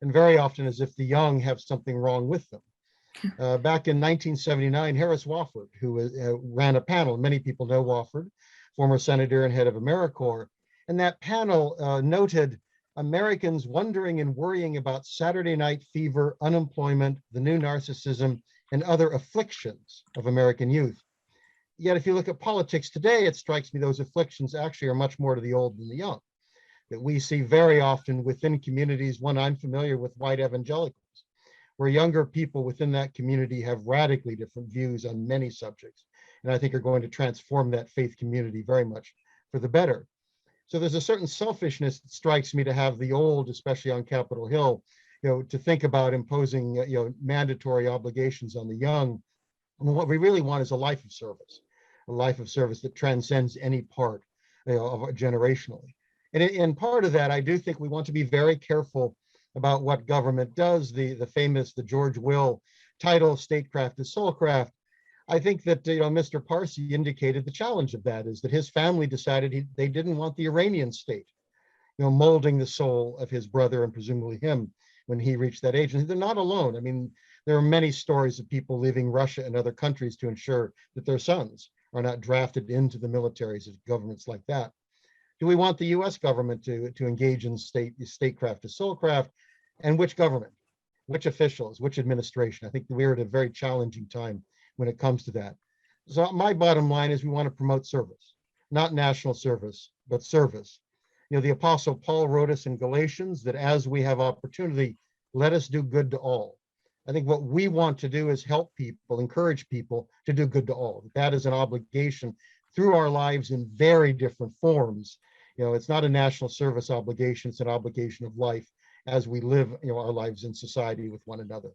and very often as if the young have something wrong with them. Back in 1979, Harris Wofford, who ran a panel, many people know Wofford, former senator and head of AmeriCorps, and that panel noted Americans wondering and worrying about Saturday night fever, unemployment, the new narcissism, and other afflictions of American youth. Yet if you look at politics today, it strikes me those afflictions actually are much more to the old than the young, that we see very often within communities, one I'm familiar with, white evangelicals, where younger people within that community have radically different views on many subjects, and I think are going to transform that faith community very much for the better. So there's a certain selfishness that strikes me to have the old, especially on Capitol Hill, to think about imposing, mandatory obligations on the young. And what we really want is a life of service that transcends any part, of generationally. And in part of that, I do think we want to be very careful about what government does. The famous, the George Will title, statecraft is soulcraft. I think that, Mr. Parsi indicated the challenge of that is that his family decided they didn't want the Iranian state, molding the soul of his brother and presumably him when he reached that age. And they're not alone. I mean, there are many stories of people leaving Russia and other countries to ensure that their sons are not drafted into the militaries of governments like that. Do we want the US government to engage in statecraft to soulcraft? And which government, which officials, which administration? I think we're at a very challenging time when it comes to that. So my bottom line is we want to promote service, not national service, but service. The Apostle Paul wrote us in Galatians that as we have opportunity, let us do good to all. I think what we want to do is help people, encourage people to do good to all. That is an obligation through our lives in very different forms. It's not a national service obligation, it's an obligation of life as we live, our lives in society with one another.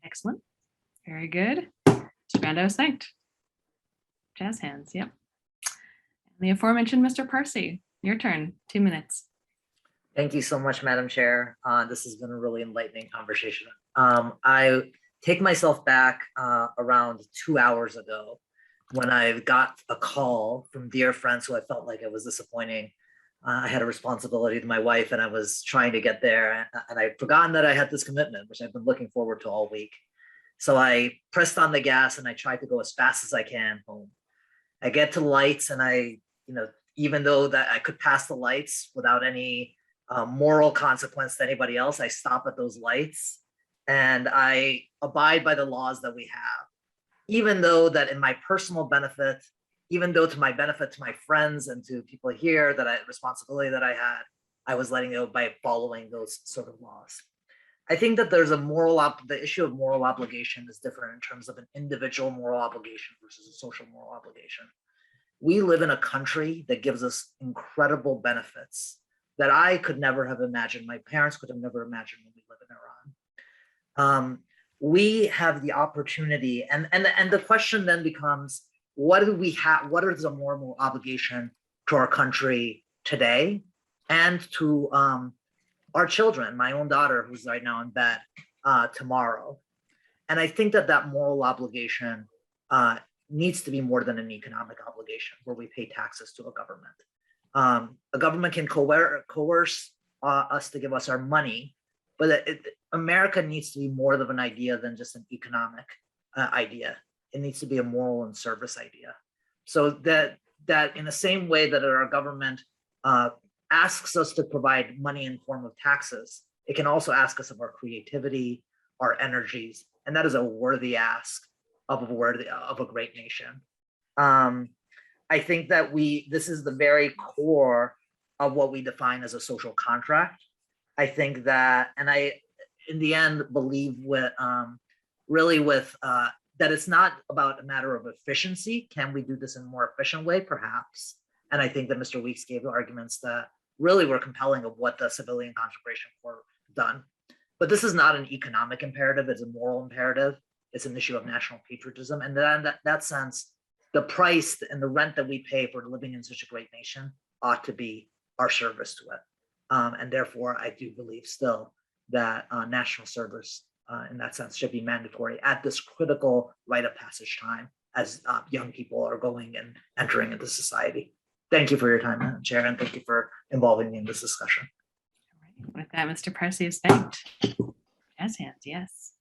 Excellent. Very good. Mr. Bandow is thanked. Jazz hands, yep. The aforementioned Mr. Parsi, your turn, 2 minutes. Thank you so much, Madam Chair. This has been a really enlightening conversation. I take myself back around 2 hours ago when I got a call from dear friends who I felt like it was disappointing. I had a responsibility to my wife and I was trying to get there and I'd forgotten that I had this commitment, which I've been looking forward to all week. So I pressed on the gas and I tried to go as fast as I can home. I get to lights and I, even though that I could pass the lights without any moral consequence to anybody else, I stop at those lights and I abide by the laws that we have. Even though that in my personal benefit, even though to my benefit to my friends and to people here that responsibility that I had, I was letting go by following those sort of laws. I think that there's the issue of moral obligation is different in terms of an individual moral obligation versus a social moral obligation. We live in a country that gives us incredible benefits that I could never have imagined. My parents could have never imagined when we live in Iran. We have the opportunity, and the question then becomes, what do we have? What is the moral obligation to our country today and to our children, my own daughter, who's right now in bed, tomorrow? And I think that moral obligation needs to be more than an economic obligation where we pay taxes to a government. A government can coerce us to give us our money, but America needs to be more of an idea than just an economic idea. It needs to be a moral and service idea. So that in the same way that our government asks us to provide money in form of taxes, it can also ask us of our creativity, our energies, and that is a worthy ask of a great nation. I think that this is the very core of what we define as a social contract. I think that, and in the end believe with really with that it's not about a matter of efficiency. Can we do this in a more efficient way? Perhaps. And I think that Mr. Weeks gave arguments that really were compelling of what the Civilian Consecration Corps done. But this is not an economic imperative, it's a moral imperative. It's an issue of national patriotism. And then in that sense, the price and the rent that we pay for living in such a great nation ought to be our service to it. And therefore, I do believe still that national service in that sense should be mandatory at this critical rite of passage time as young people are going and entering into society. Thank you for your time, Madam Chair, and thank you for involving me in this discussion. With that, Mr. Parsi is thanked. Jazz hands, yes.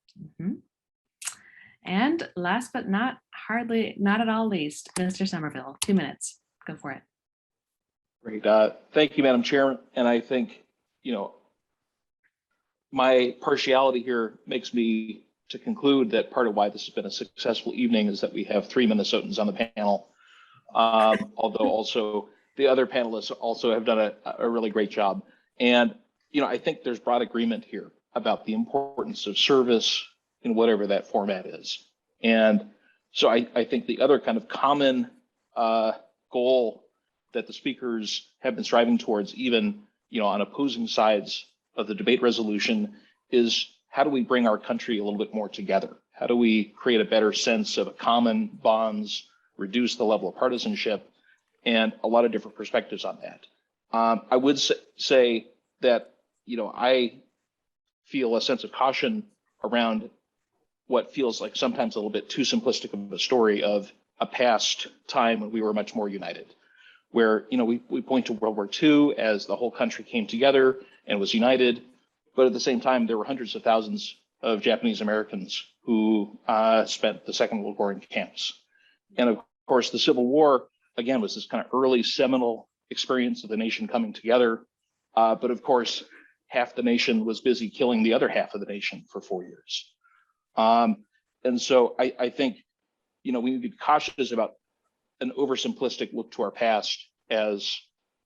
And last but not at all least, Mr. Somerville, 2 minutes. Go for it. Great. Thank you, Madam Chair. And I think, my partiality here makes me to conclude that part of why this has been a successful evening is that we have 3 Minnesotans on the panel. Although also the other panelists also have done a really great job. And, I think there's broad agreement here about the importance of service in whatever that format is. And so I think the other kind of common goal that the speakers have been striving towards, even, on opposing sides of the debate resolution, is how do we bring our country a little bit more together? How do we create a better sense of common bonds, reduce the level of partisanship, and a lot of different perspectives on that. I would say that, I feel a sense of caution around what feels like sometimes a little bit too simplistic of a story of a past time when we were much more united, where, we point to World War II as the whole country came together and was united, but at the same time, there were hundreds of thousands of Japanese Americans who spent the Second World War in camps. And of course, the Civil War, again, was this kind of early seminal experience of the nation coming together. But of course, half the nation was busy killing the other half of the nation for 4 years. And so I think, we need to be cautious about an oversimplistic look to our past as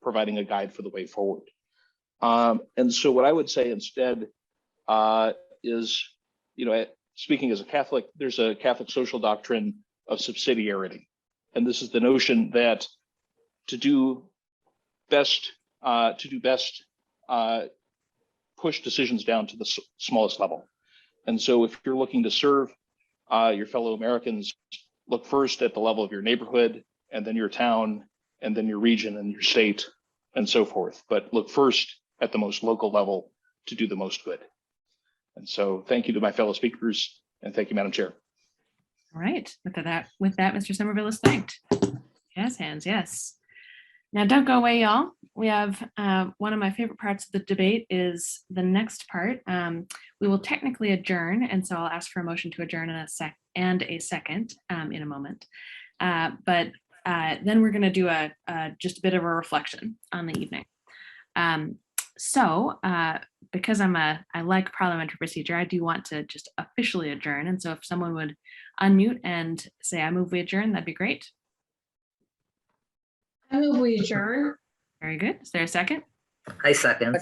providing a guide for the way forward. And so what I would say instead is, speaking as a Catholic, there's a Catholic social doctrine of subsidiarity. And this is the notion that to do best, push decisions down to the smallest level. And so if you're looking to serve your fellow Americans, look first at the level of your neighborhood, and then your town, and then your region and your state, and so forth. But look first at the most local level to do the most good. And so thank you to my fellow speakers, and thank you, Madam Chair. All right, with that, Mr. Somerville is thanked. Jazz hands, yes. Now don't go away, y'all. We have one of my favorite parts of the debate is the next part. We will technically adjourn, and so I'll ask for a motion to adjourn in a second in a moment. But then we're going to do just a bit of a reflection on the evening. So because I like parliamentary procedure, I do want to just officially adjourn. And so if someone would unmute and say, I move we adjourn, that'd be great. I move we adjourn. Very good. Is there a second? I second.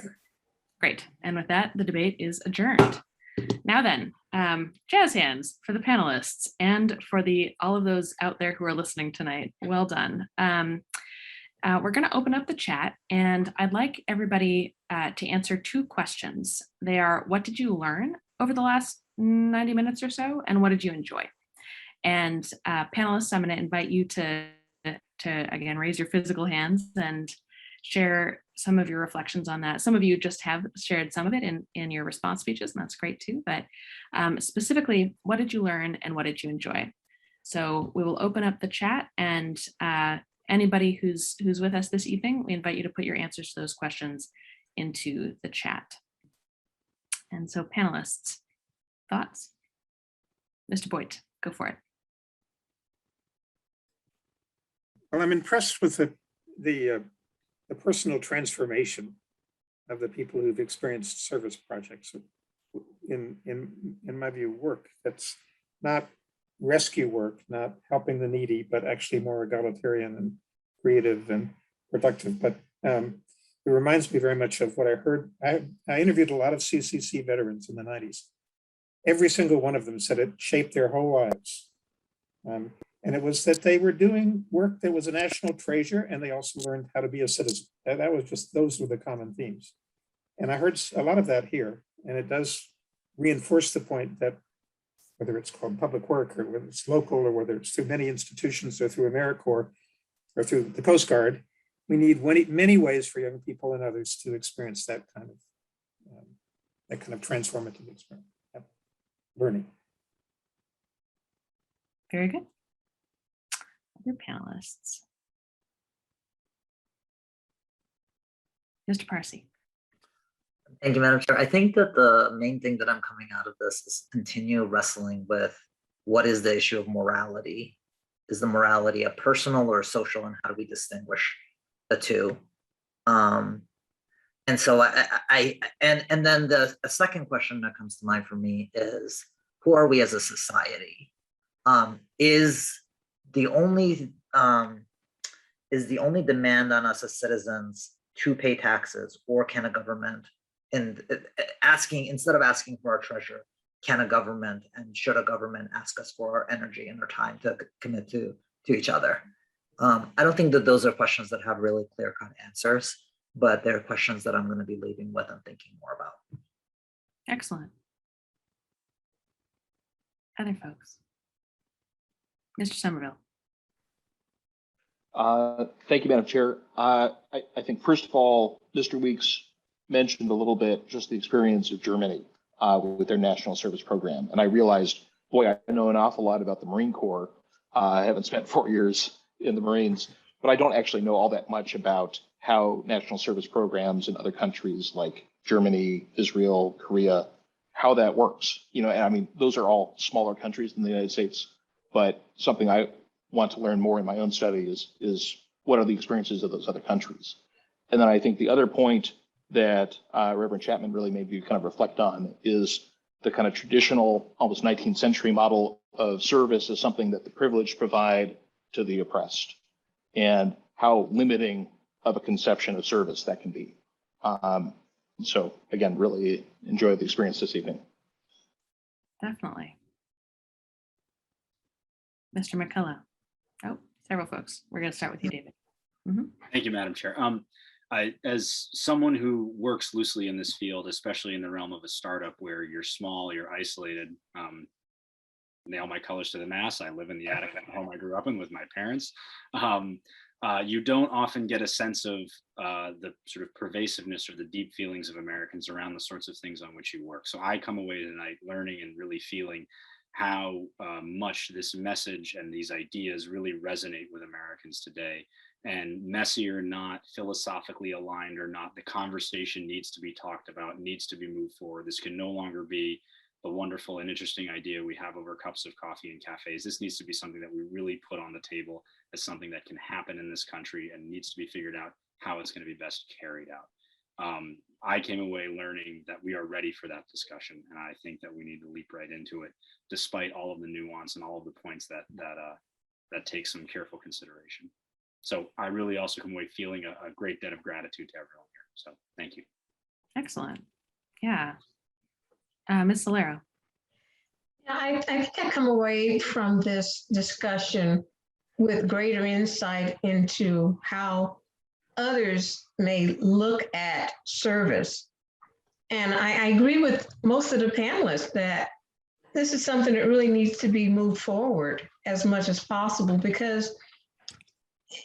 Great. And with that, the debate is adjourned. Now then, jazz hands for the panelists and for all of those out there who are listening tonight. Well done. We're going to open up the chat, and I'd like everybody to answer 2 questions. They are, what did you learn over the last 90 minutes or so, and what did you enjoy? And panelists, I'm going to invite you to again raise your physical hands and share some of your reflections on that. Some of you just have shared some of it in your response speeches, and that's great too. But specifically, what did you learn and what did you enjoy? So we will open up the chat, and anybody who's with us this evening, we invite you to put your answers to those questions into the chat. And so panelists, thoughts? Mr. Boyte, go for it. Well, I'm impressed with the personal transformation of the people who've experienced service projects. In my view, work that's not rescue work, not helping the needy, but actually more egalitarian and creative and productive. But it reminds me very much of what I heard. I interviewed a lot of CCC veterans in the 90s. Every single one of them said it shaped their whole lives. And it was that they were doing work that was a national treasure, and they also learned how to be a citizen. That was just, those were the common themes. And I heard a lot of that here, and it does reinforce the point that whether it's called public work or whether it's local or whether it's through many institutions or through AmeriCorps or through the Coast Guard, we need many ways for young people and others to experience that kind of transformative experience, learning. Very good. Other panelists. Mr. Parsi. Thank you, Madam Chair. I think that the main thing that I'm coming out of this is continue wrestling with what is the issue of morality. Is the morality a personal or a social, and how do we distinguish the two? And so and then the second question that comes to mind for me is, who are we as a society? Is the only demand on us as citizens to pay taxes, or can a government, and instead of asking for our treasure, can a government and should a government ask us for our energy and our time to commit to each other? I don't think that those are questions that have really clear-cut answers, but they're questions that I'm going to be leaving with and thinking more about. Excellent. Other folks. Mr. Somerville. Thank you, Madam Chair. I think, first of all, Mr. Weeks mentioned a little bit just the experience of Germany with their national service program. And I realized, boy, I know an awful lot about the Marine Corps. I haven't spent 4 years in the Marines, but I don't actually know all that much about how national service programs in other countries like Germany, Israel, Korea, how that works. You know, and I mean, those are all smaller countries than the United States, but something I want to learn more in my own study is what are the experiences of those other countries. And then I think the other point that Reverend Chapman really made you kind of reflect on is the kind of traditional, almost 19th century model of service as something that the privileged provide to the oppressed, and how limiting of a conception of service that can be. So again, really enjoyed the experience this evening. Definitely. Mr. McCullough. Oh, several folks. We're going to start with you, David. Thank you, Madam Chair. As someone who works loosely in this field, especially in the realm of a startup where you're small, you're isolated, nail my colors to the mast. I live in the attic at the home I grew up in with my parents. You don't often get a sense of the sort of pervasiveness or the deep feelings of Americans around the sorts of things on which you work. So I come away tonight learning and really feeling how much this message and these ideas really resonate with Americans today. And messy or not, philosophically aligned or not, the conversation needs to be talked about, needs to be moved forward. This can no longer be the wonderful and interesting idea we have over cups of coffee in cafes. This needs to be something that we really put on the table as something that can happen in this country and needs to be figured out how it's going to be best carried out. I came away learning that we are ready for that discussion, and I think that we need to leap right into it, despite all of the nuance and all of the points that take some careful consideration. So I really also come away feeling a great debt of gratitude to everyone here. So thank you. Excellent. Yeah. Ms. Solero. I think I come away from this discussion with greater insight into how others may look at service. And I agree with most of the panelists that this is something that really needs to be moved forward as much as possible, because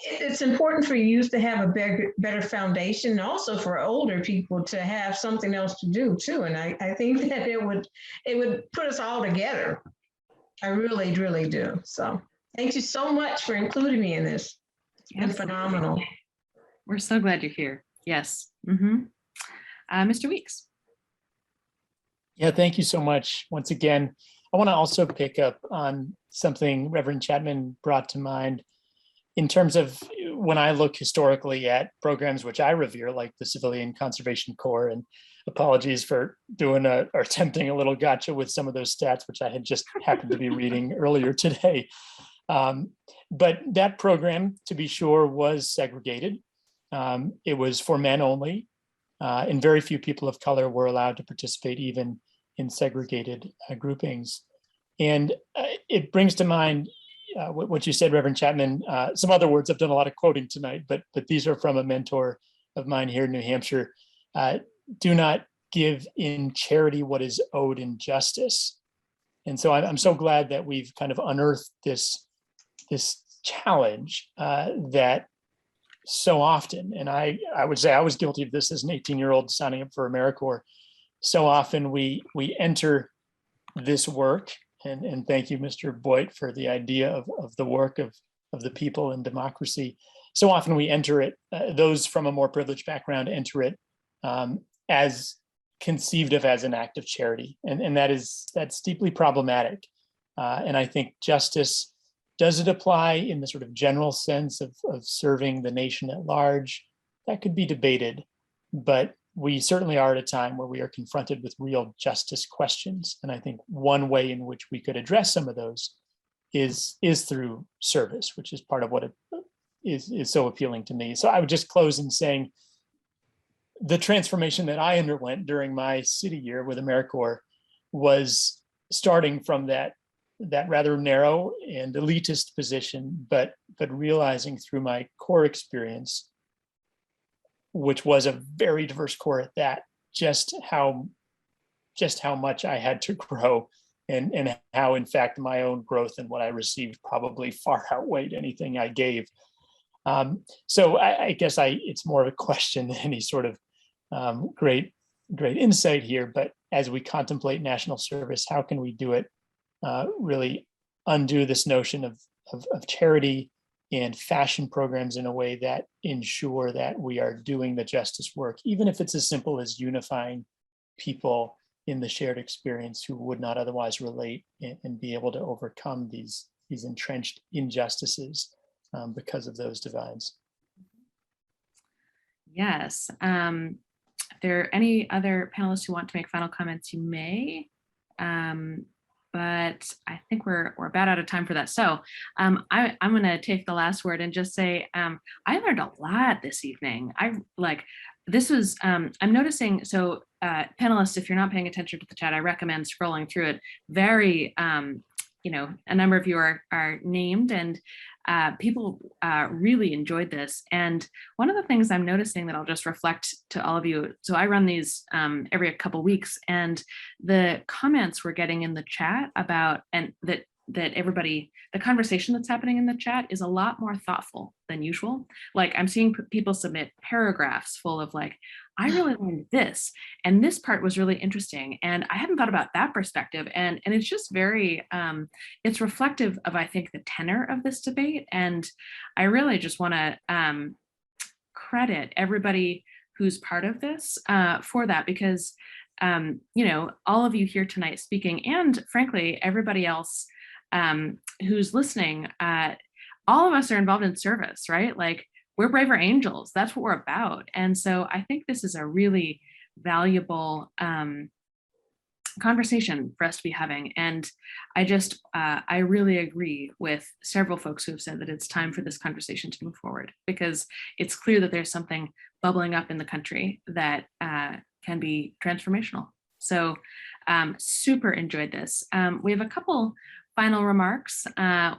it's important for youth to have a better foundation, and also for older people to have something else to do too. And I think that it would put us all together. I really, really do. So thank you so much for including me in this. It's been phenomenal. We're so glad you're here. Yes. Mr. Weeks. Yeah, thank you so much. Once again, I want to also pick up on something Reverend Chatman brought to mind in terms of when I look historically at programs which I revere, like the Civilian Conservation Corps, and apologies for doing or attempting a little gotcha with some of those stats, which I had just happened to be reading earlier today. But that program, to be sure, was segregated. It was for men only, and very few people of color were allowed to participate even in segregated groupings. And it brings to mind what you said, Reverend Chapman. Some other words, I've done a lot of quoting tonight, but these are from a mentor of mine here in New Hampshire. Do not give in charity what is owed in justice. And so I'm so glad that we've kind of unearthed this challenge that so often, and I would say I was guilty of this as an 18-year-old signing up for AmeriCorps. So often we enter this work, and thank you, Mr. Boyte, for the idea of the work of the people in democracy. So often we enter it, those from a more privileged background enter it as conceived of as an act of charity. And that's deeply problematic. And I think justice, does it apply in the sort of general sense of serving the nation at large? That could be debated, but we certainly are at a time where we are confronted with real justice questions. And I think one way in which we could address some of those is through service, which is part of what it is so appealing to me. So I would just close in saying the transformation that I underwent during my city year with AmeriCorps was starting from that rather narrow and elitist position, but realizing through my Corps experience, which was a very diverse Corps at that, just how much I had to grow, and how in fact my own growth and what I received probably far outweighed anything I gave. So I guess it's more of a question than any sort of great insight here. But as we contemplate national service, how can we do it really undo this notion of charity and fashion programs in a way that ensure that we are doing the justice work, even if it's as simple as unifying people in the shared experience who would not otherwise relate, and be able to overcome these entrenched injustices because of those divides. Yes. If there are any other panelists who want to make final comments, you may. But I think we're about out of time for that. So I'm going to take the last word and just say I learned a lot this evening. I'm noticing, so panelists, if you're not paying attention to the chat, I recommend scrolling through it. Very, a number of you are named, and people really enjoyed this. And one of the things I'm noticing that I'll just reflect to all of you, so I run these every couple weeks, and the comments we're getting in the chat about, and that everybody, the conversation that's happening in the chat is a lot more thoughtful than usual. Like I'm seeing people submit paragraphs full of like, I really learned this, and this part was really interesting, and I hadn't thought about that perspective. And it's just very, it's reflective of, I think, the tenor of this debate. And I really just want to credit everybody who's part of this for that, because, all of you here tonight speaking, and frankly, everybody else who's listening, all of us are involved in service, right? Like we're braver angels. That's what we're about. And so I think this is a really valuable conversation for us to be having. And I really agree with several folks who have said that it's time for this conversation to move forward, because it's clear that there's something bubbling up in the country that can be transformational. So super enjoyed this. We have a couple final remarks.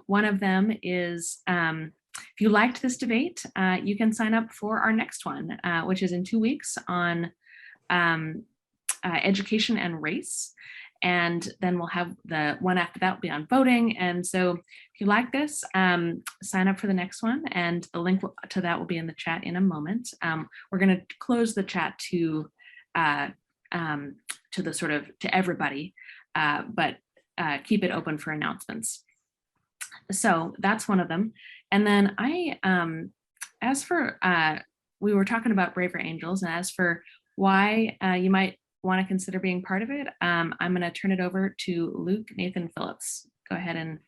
One of them is, if you liked this debate, you can sign up for our next one, which is in 2 weeks on education and race. And then we'll have the one after that will be on voting. And so if you like this, sign up for the next one. And the link to that will be in the chat in a moment. We're going to close the chat to the sort of to everybody, but keep it open for announcements. So that's one of them. And then as for, we were talking about Braver Angels, and as for why you might want to consider being part of it, I'm going to turn it over to Luke Nathan Phillips. Go ahead and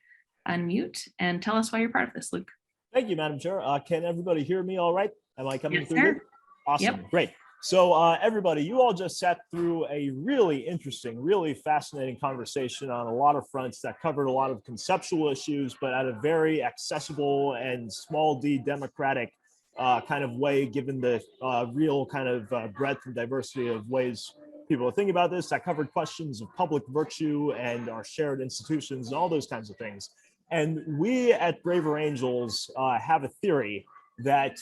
unmute and tell us why you're part of this, Luke. Thank you, Madam Chair. Can everybody hear me all right? Am I coming through good? Awesome, Yep. Great. So everybody, you all just sat through a really interesting, really fascinating conversation on a lot of fronts that covered a lot of conceptual issues, but at a very accessible and small d democratic kind of way, given the real kind of breadth and diversity of ways people are thinking about this. I covered questions of public virtue and our shared institutions and all those kinds of things. And we at Braver Angels have a theory that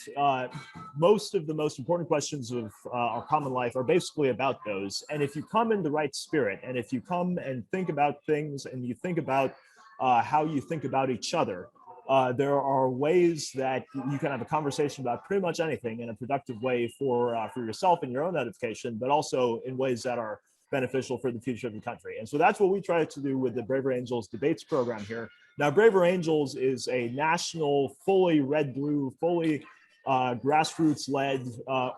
most of the most important questions of our common life are basically about those. And if you come in the right spirit, and if you come and think about things and you think about how you think about each other, there are ways that you can have a conversation about pretty much anything in a productive way for yourself and your own edification, but also in ways that are beneficial for the future of the country. And so that's what we try to do with the Braver Angels debates program here. Now, Braver Angels is a national, fully red-blue, fully grassroots-led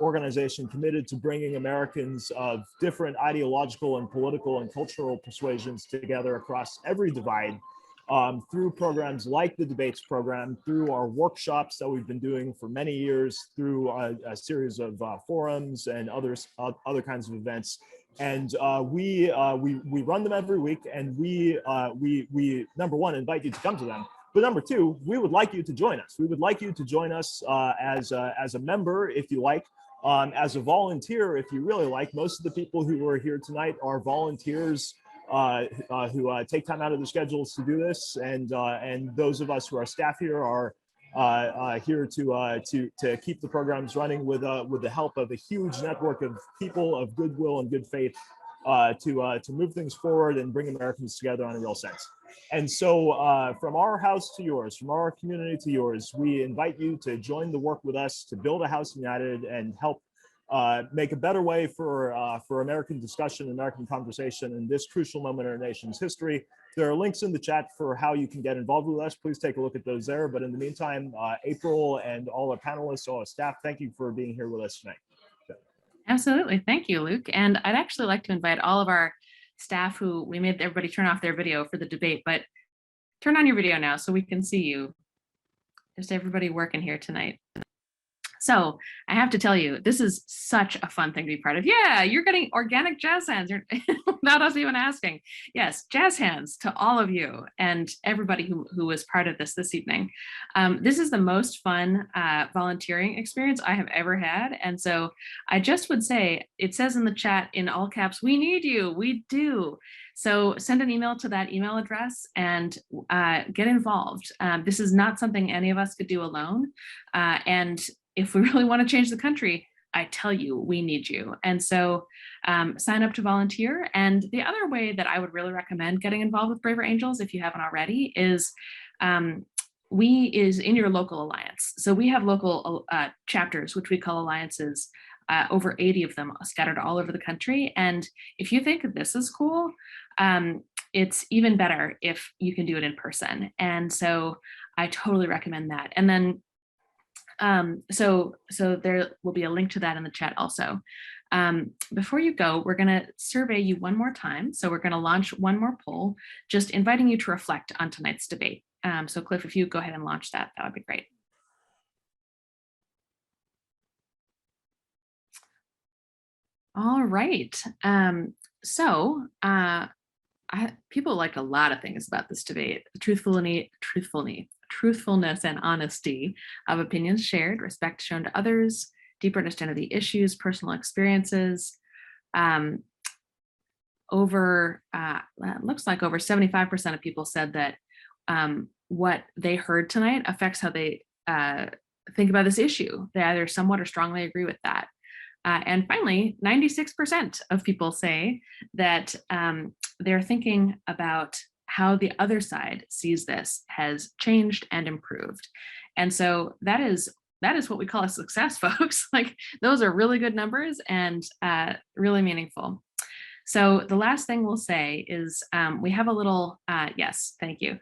organization committed to bringing Americans of different ideological and political and cultural persuasions together across every divide, through programs like the debates program, through our workshops that we've been doing for many years, through a series of forums and other kinds of events. And we run them every week, and we number one, invite you to come to them. But number two, we would like you to join us. We would like you to join us as a member, if you like, as a volunteer, if you really like. Most of the people who are here tonight are volunteers who take time out of their schedules to do this, and those of us who are staff here are here to keep the programs running with the help of a huge network of people of goodwill and good faith to move things forward and bring Americans together on a real sense. And so from our house to yours, from our community to yours, we invite you to join the work with us to build a house united and help make a better way for American discussion, American conversation in this crucial moment in our nation's history. There are links in the chat for how you can get involved with us. Please take a look at those there. But in the meantime, April and all our panelists, all our staff, thank you for being here with us tonight. Absolutely. Thank you, Luke. And I'd actually like to invite all of our staff who we made everybody turn off their video for the debate, but turn on your video now so we can see you. Just everybody working here tonight. So I have to tell you, this is such a fun thing to be part of. Yeah, you're getting organic jazz hands without us even asking. Yes, jazz hands to all of you and everybody who was part of this evening. This is the most fun volunteering experience I have ever had. And so I just would say, it says in the chat in all caps, we need you, we do. So send an email to that email address and get involved. This is not something any of us could do alone. And if we really want to change the country, I tell you, we need you. And so sign up to volunteer. And the other way that I would really recommend getting involved with Braver Angels, if you haven't already, is in your local alliance. So we have local chapters, which we call alliances, over 80 of them scattered all over the country. And if you think this is cool, it's even better if you can do it in person. And so I totally recommend that. And then so there will be a link to that in the chat also. Before you go, we're going to survey you one more time. So we're going to launch one more poll, just inviting you to reflect on tonight's debate. So Cliff, if you go ahead and launch that, that would be great. All right. People liked a lot of things about this debate. Truthfulness and honesty of opinions shared, respect shown to others, deeper understanding of the issues, personal experiences. Looks like over 75% of people said that what they heard tonight affects how they think about this issue. They either somewhat or strongly agree with that. And finally, 96% of people say that they're thinking about how the other side sees this has changed and improved. And so that is what we call a success, folks. Like, those are really good numbers and really meaningful. So the last thing we'll say is we have a little, yes, thank you.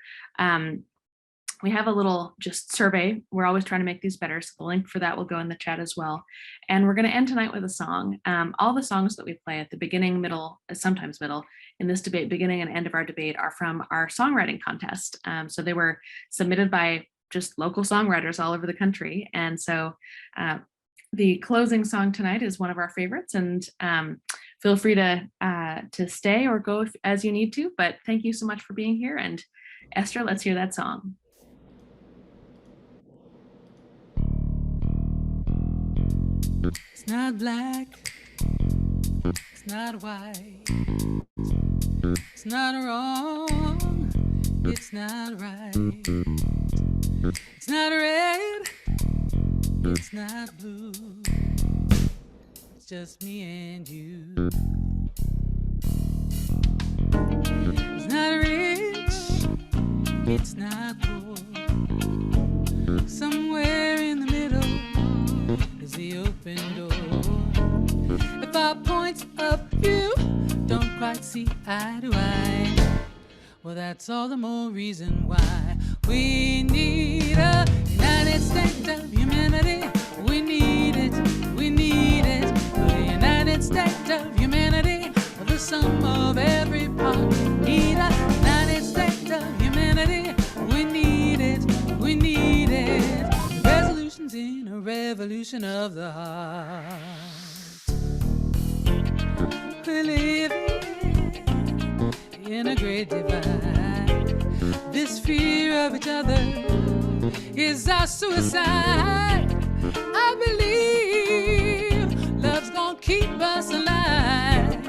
We have a little just survey. We're always trying to make these better. So the link for that will go in the chat as well. And we're going to end tonight with a song. All the songs that we play at the beginning, middle, sometimes middle in this debate, beginning and end of our debate, are from our songwriting contest. So they were submitted by just local songwriters all over the country. And so the closing song tonight is one of our favorites, and feel free to stay or go as you need to, but thank you so much for being here. And Esther, let's hear that song. It's not black, it's not white, it's not wrong, it's not right, it's not red, it's not blue, it's just me and you. It's not rich, it's not poor, somewhere in the middle is the open door. If our points of view don't quite see eye to eye, well, that's all the more reason why we need a United States of humanity. We need it, we need it. The United States of humanity, the sum of every part. We need a United States of humanity. We need it, we need it. Resolutions in a revolution of the heart. We're living in a great divide. This fear of each other is our suicide. I believe love's gonna keep us alive,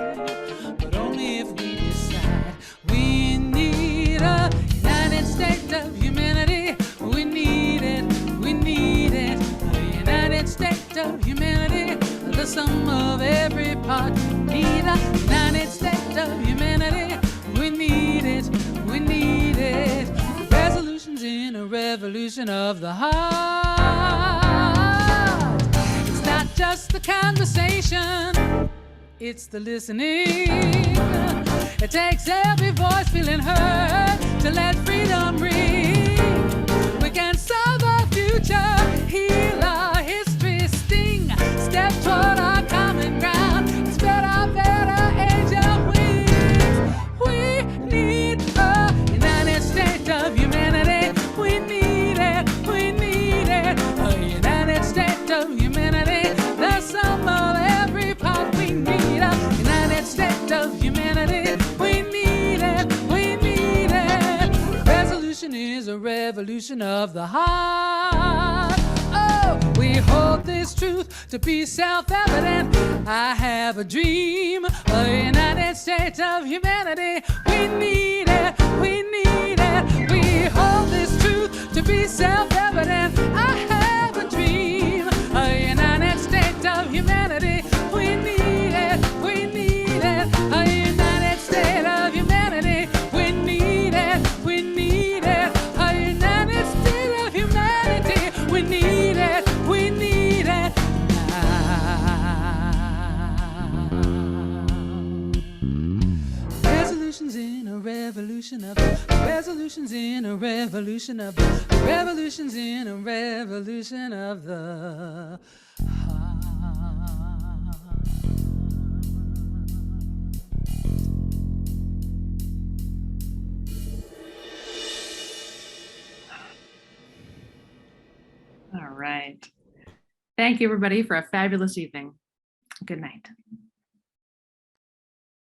but only if we decide. We need a United States of humanity. We need it, we need it. A United States of humanity, the sum of every part. Need a United States of humanity. We need it, we need it. Resolutions in a revolution of the heart. It's not just the conversation, it's the listening. It takes every voice feeling heard to let freedom ring. We can solve our future, heal our history, sting, step toward our common ground, spread our better age of wings. We need a United States of humanity. We need it, we need it. A United States of humanity, the sum of every part. We need a United States of humanity. We need it, we need it. Resolution is a revolution of the heart. Oh, we hold this truth to be self-evident. I have a dream, a United States of humanity. We need it, we need it. We hold this truth to be self-evident. I have a dream, a United States of humanity. We need it, we need it. A United States of humanity. We need it, we need it. A United States of humanity. We need it, we need it now. Resolutions in a revolution of resolutions in a revolution of revolutions in a revolution of the heart. All right. Thank you, everybody, for a fabulous evening. Good night.